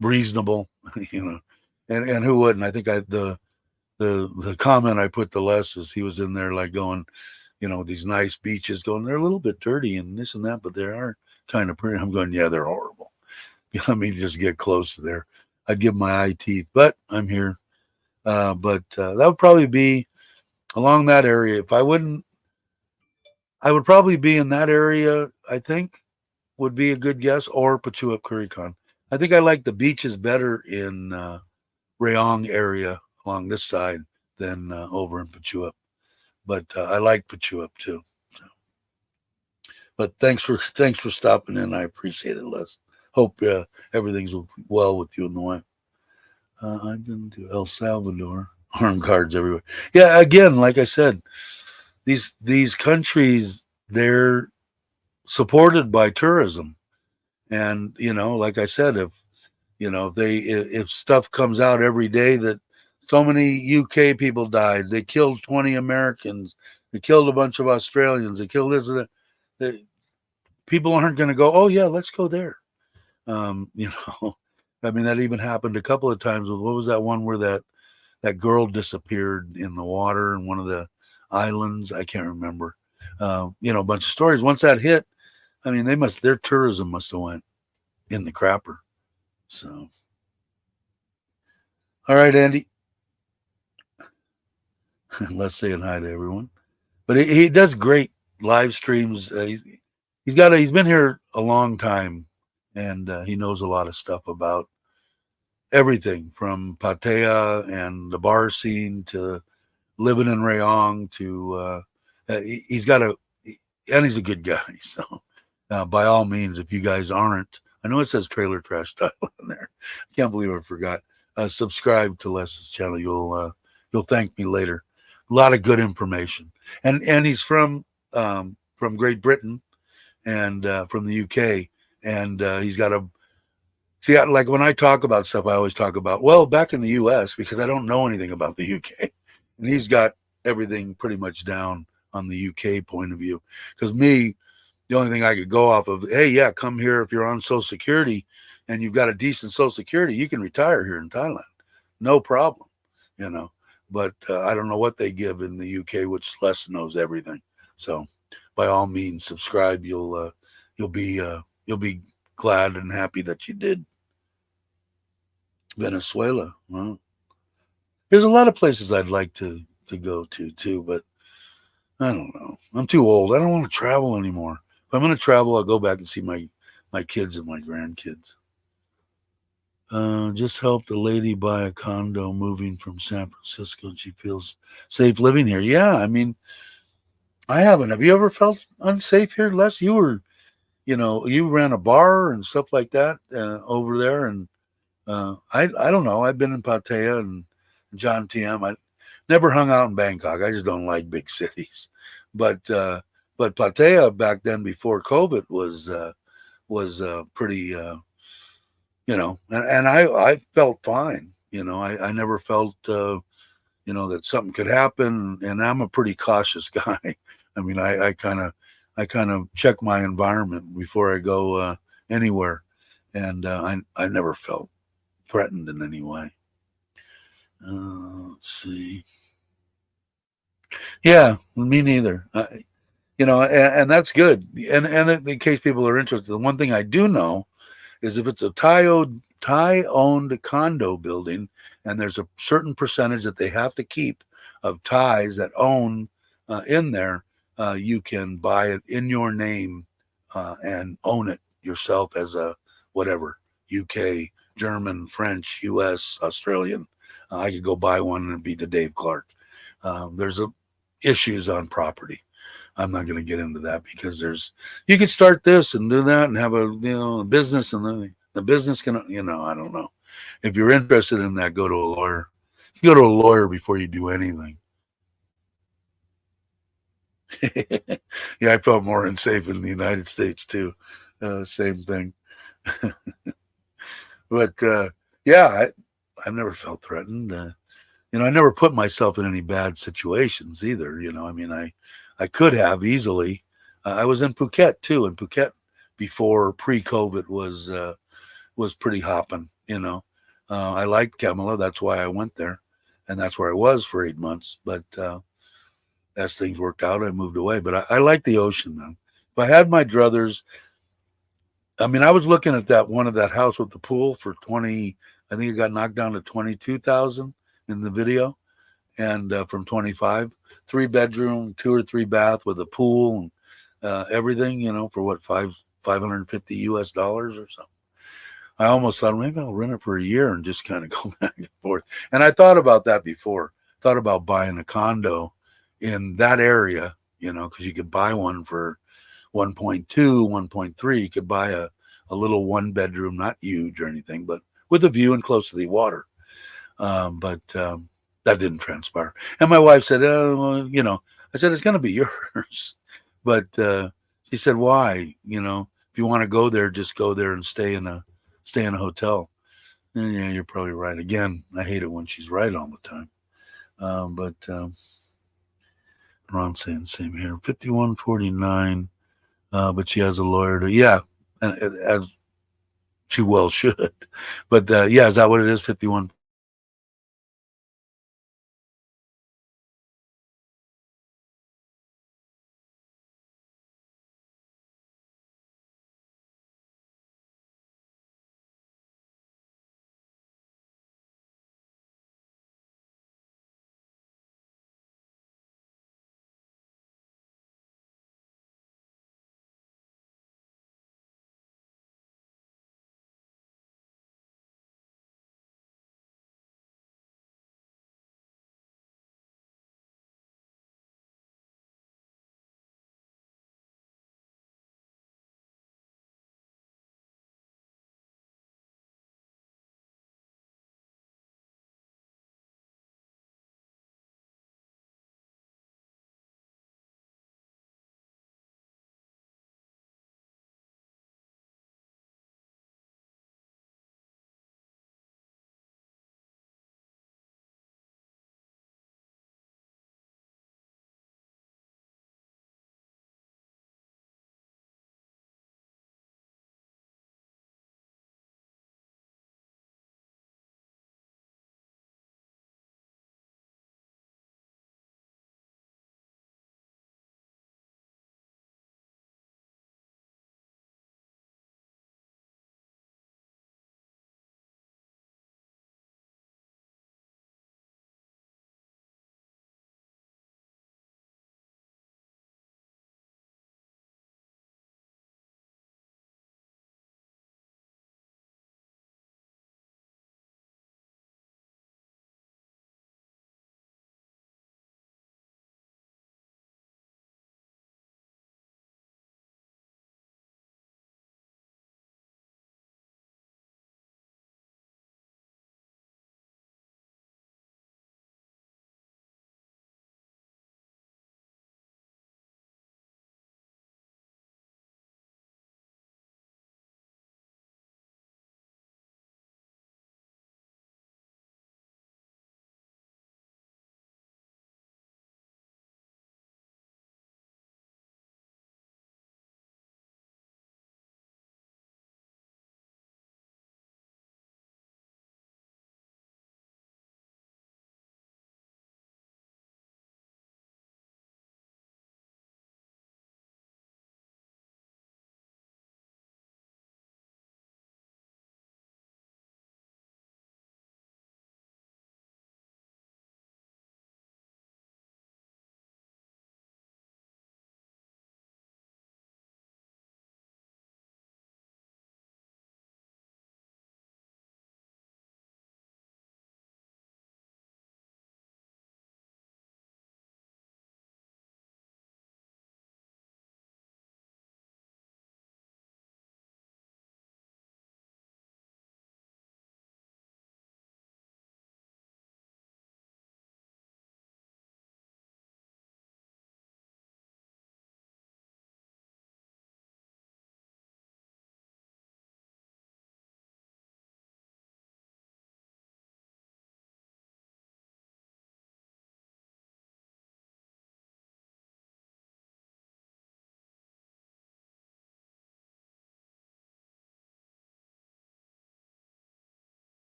Reasonable, and who wouldn't? I think the comment I put to Les is he was in there like going, these nice beaches going, they're a little bit dirty and this and that, but they are kind of pretty. I'm going, yeah, they're horrible. Let me just get close to there. I'd give my eye teeth, but I'm here. But that would probably be along that area. If I wouldn't, I would probably be in that area, I think would be a good guess, or Pachuap Curicon. I think I like the beaches better in Rayong area along this side than over in Pachuap. But I like Pachuap too. So. But thanks for stopping in. I appreciate it, Les. Hope everything's well with you and the wife. I've been to El Salvador. Armed guards everywhere. Yeah, again, like I said, these countries, they're supported by tourism. And, like I said, if stuff comes out every day that so many UK people died, they killed 20 Americans, they killed a bunch of Australians, they killed this and that, people aren't going to go, oh yeah, let's go there. I mean, that even happened a couple of times with, what was that one where that girl disappeared in the water in one of the islands? I can't remember. A bunch of stories. Once that hit, I mean, their tourism must have went in the crapper. So, all right, Andy. Let's say hi to everyone. But he does great live streams. He's been here a long time, and he knows a lot of stuff about everything from Pattaya and the bar scene to living in Rayong to he's got a and he's a good guy. So by all means, if you guys aren't, I know it says Trailer Trash Style in there. I can't believe I forgot. Subscribe to Les's channel. You'll thank me later. A lot of good information, and he's from Great Britain and from the UK, and he's got a see. Like when I talk about stuff, I always talk about well back in the US because I don't know anything about the UK, and he's got everything pretty much down on the UK point of view. Because me, the only thing I could go off of, hey, yeah, come here if you're on Social Security and you've got a decent Social Security, you can retire here in Thailand, no problem, you know. But I don't know what they give in the UK, which Les knows everything. So, by all means, subscribe. You'll be glad and happy that you did. Venezuela. Well, there's a lot of places I'd like to go to too, but I don't know. I'm too old. I don't want to travel anymore. If I'm going to travel, I'll go back and see my kids and my grandkids. Just helped a lady buy a condo moving from San Francisco, and she feels safe living here. Yeah, I mean, I haven't. Have you ever felt unsafe here, Les? You ran a bar and stuff like that over there, and I don't know. I've been in Pattaya and John TM. I never hung out in Bangkok. I just don't like big cities. But Pattaya back then before COVID was pretty and I felt fine. I never felt that something could happen, and I'm a pretty cautious guy. I mean, I kind of check my environment before I go anywhere, and I never felt threatened in any way. Let's see. Yeah, me neither. And that's good. And in case people are interested, the one thing I do know is if it's a Thai-owned condo building, and there's a certain percentage that they have to keep of Thais that own in there, you can buy it in your name and own it yourself as a whatever UK, German, French, US, Australian. I could go buy one and be to Dave Clark. There's issues on property. I'm not going to get into that because you could start this and do that and have a business, and then the business can I don't know. If you're interested in that, go to a lawyer. You go to a lawyer before you do anything. Yeah, I felt more unsafe in the United States too. Same thing. But yeah, I've never felt threatened. I never put myself in any bad situations either. I mean, I could have easily. I was in Phuket too, and Phuket before pre-COVID was pretty hopping. I liked Kemala, that's why I went there, and that's where I was for 8 months. But as things worked out, I moved away. But I like the ocean, man. If I had my druthers, I mean, I was looking at that house with the pool for 20. I think it got knocked down to 22,000 in the video, and from 25, 3 bedroom, 2 or 3 bath with a pool and everything, for what, 550 US dollars or something. I almost thought maybe I'll rent it for a year and just kind of go back and forth. And I thought about that before. Thought about buying a condo in that area, because you could buy one for 1.2, 1.3. You could buy a little 1 bedroom, not huge or anything, but with a view and close to the water. But that didn't transpire. And my wife said, oh, well, I said, it's going to be yours. But she said, why? If you want to go there, just go there and stay in a hotel. And yeah, you're probably right. Again, I hate it when she's right all the time. But Ron saying same here, 5149. But she has a lawyer yeah, and as she well should. But yeah, is that what it is? 51.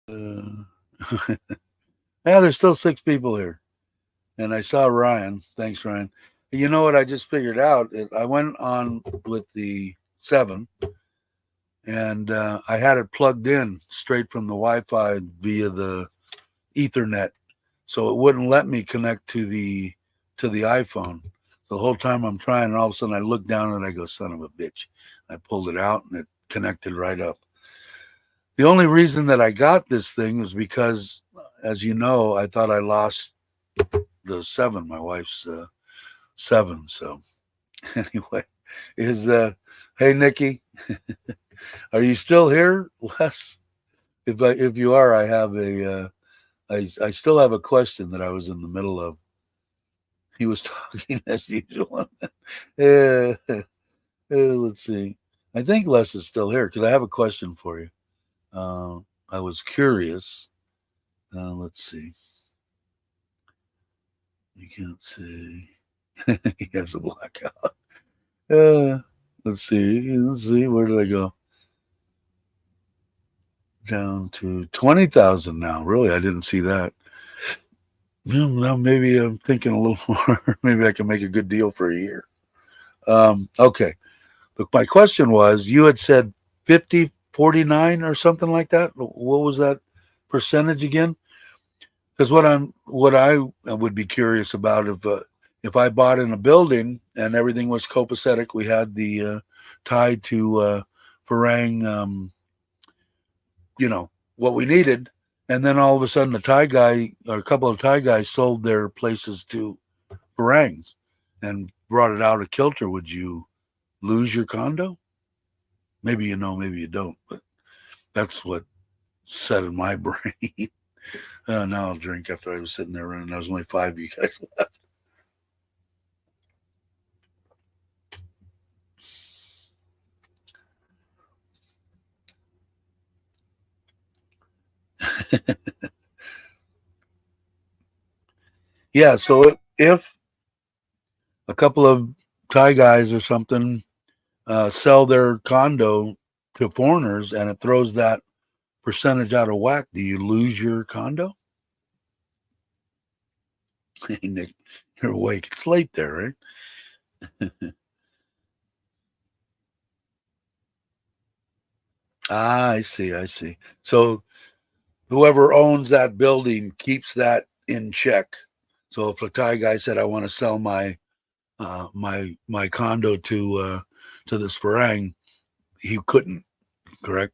Yeah, there's still 6 people here. And I saw Ryan. Thanks, Ryan. You know what I just figured out? I went on with the 7, and I had it plugged in straight from the Wi-Fi via the Ethernet, so it wouldn't let me connect to the iPhone. The whole time I'm trying, and all of a sudden I look down and I go, "Son of a bitch!" I pulled it out, and it connected right up. The only reason that I got this thing was because, as you know, I thought I lost the 7, my wife's 7. So anyway, is hey Nikki, are you still here, Les? If you are, I have I still have a question that I was in the middle of. He was talking as usual. Let's see. I think Les is still here because I have a question for you. I was curious. Let's see. You can't see. He has a blackout. Let's see. Let's see. Where did I go? Down to 20,000 now. Really, I didn't see that. Now maybe I'm thinking a little more. Maybe I can make a good deal for a year. Okay. Look, my question was, you had said 50-49 or something like that. What was that percentage again? Because what I would be curious about, if I bought in a building and everything was copacetic, we had the tied to Farang, what we needed, and then all of a sudden a Thai guy or a couple of Thai guys sold their places to Farangs and brought it out of kilter. Would you lose your condo? Maybe you know, maybe you don't, but that's what set in my brain. Now I'll drink after I was sitting there running. There was only 5 of you guys left. Yeah, so if a couple of Thai guys or something sell their condo to foreigners and it throws that percentage out of whack, do you lose your condo? Hey, Nick, you're awake. It's late there, right? I see. I see. So whoever owns that building keeps that in check. So if a Thai guy said, "I want to sell my condo to this Farang," he couldn't. Correct.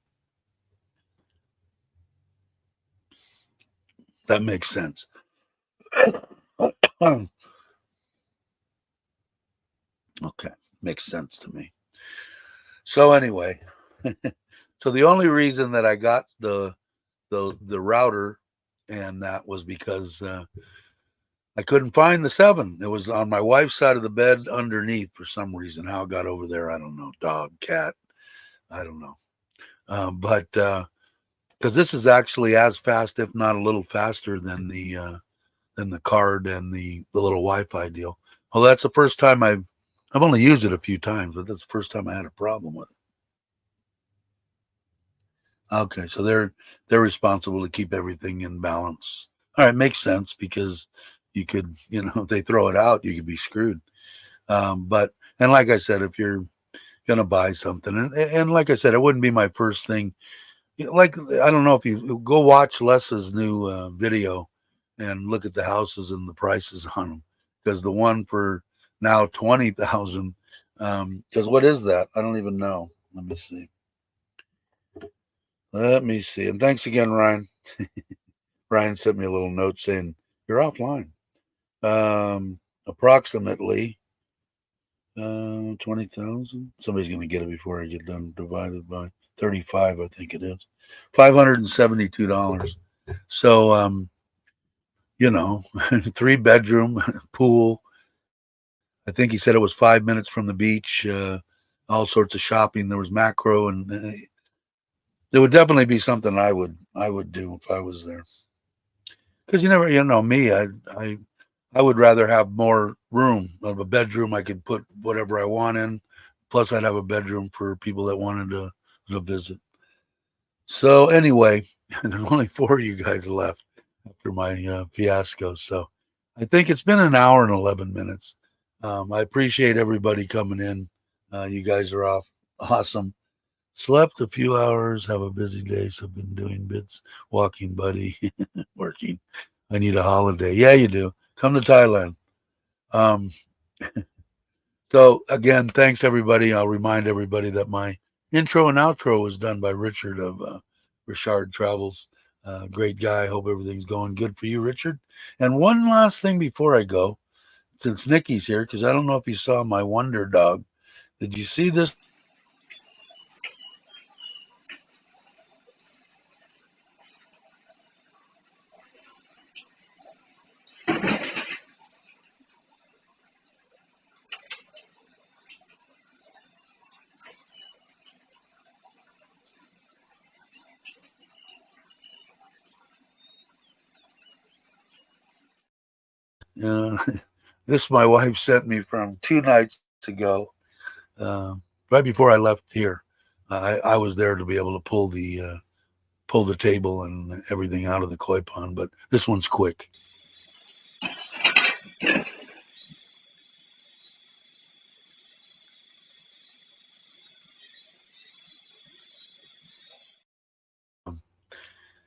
That makes sense. Okay, makes sense to me. So anyway, so the only reason that I got the router and that was because I couldn't find the 7. It was on my wife's side of the bed underneath for some reason. How it got over there, I don't know. Dog, cat, I don't know. But because this is actually as fast, if not a little faster than the card and the little Wi-Fi deal. Well, that's the first time I've only used it a few times, but that's the first time I had a problem with it. Okay, so they're responsible to keep everything in balance. All right, makes sense because you could, if they throw it out, you could be screwed. But and like I said, if you're gonna buy something, and like I said, it wouldn't be my first thing. Like I don't know if you go watch Les's new video and look at the houses and the prices on them, because the one for now 20,000. Because what is that? I don't even know. Let me see. Let me see. And thanks again, Ryan. Ryan sent me a little note saying you're offline. Approximately 20,000. Somebody's going to get it before I get done. Divided by 35, I think it is $572. So 3-bedroom pool. I think he said it was 5 minutes from the beach. All sorts of shopping. There was macro, and it would definitely be something I would do if I was there. Because me, I would rather have more room. Of a bedroom, I could put whatever I want in. Plus, I'd have a bedroom for people that wanted to visit. So anyway, And there's only 4 of you guys left after my fiasco. So I think it's been an hour and 11 minutes. I appreciate everybody coming in. You guys are awesome. Slept a few hours, have a busy day, so I've been doing bits, walking, buddy, working. I need a holiday. Yeah, you do. Come to Thailand. Um, so again, thanks everybody. I'll remind everybody that my intro and outro was done by Richard of Richard Travels. Great guy. Hope everything's going good for you, Richard. And one last thing before I go, since Nikki's here, because I don't know if you saw my Wonder Dog. Did you see this? Uh, this my wife sent me from 2 nights ago, right before I left here. I was there to be able to pull the table and everything out of the koi pond, but this one's quick.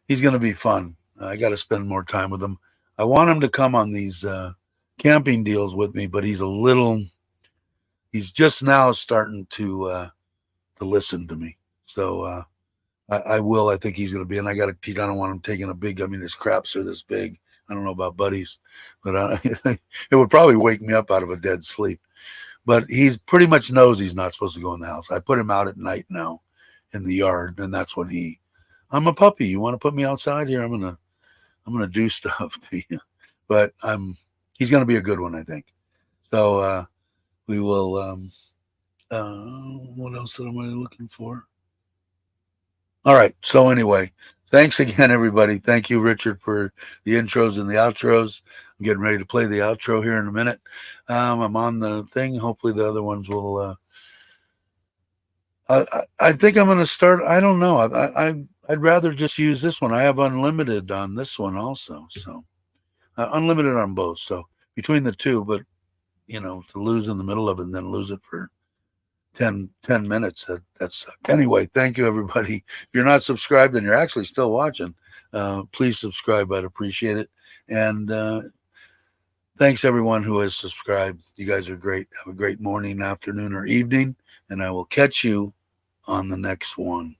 He's going to be fun. I got to spend more time with him. I want him to come on these camping deals with me, but he's just now starting to listen to me. So I will. I think he's going to be, and I got to teach. I don't want him taking a big. I mean, his craps are this big. I don't know about buddies, but it would probably wake me up out of a dead sleep. But he pretty much knows he's not supposed to go in the house. I put him out at night now in the yard, and that's when I'm a puppy. You want to put me outside here? I'm gonna do stuff to you. But he's gonna be a good one, I think. So we will. What else am I looking for? All right. So anyway, thanks again, everybody. Thank you, Richard, for the intros and the outros. I'm getting ready to play the outro here in a minute. I'm on the thing. Hopefully, the other ones will. I think I'm going to start. I don't know. I'd rather just use this one. I have unlimited on this one also. So unlimited on both. So between the two, but to lose in the middle of it and then lose it for 10 minutes, that's anyway. Thank you, everybody. If you're not subscribed and you're actually still watching, please subscribe. I'd appreciate it. And thanks everyone who has subscribed. You guys are great. Have a great morning, afternoon, or evening, and I will catch you on the next one.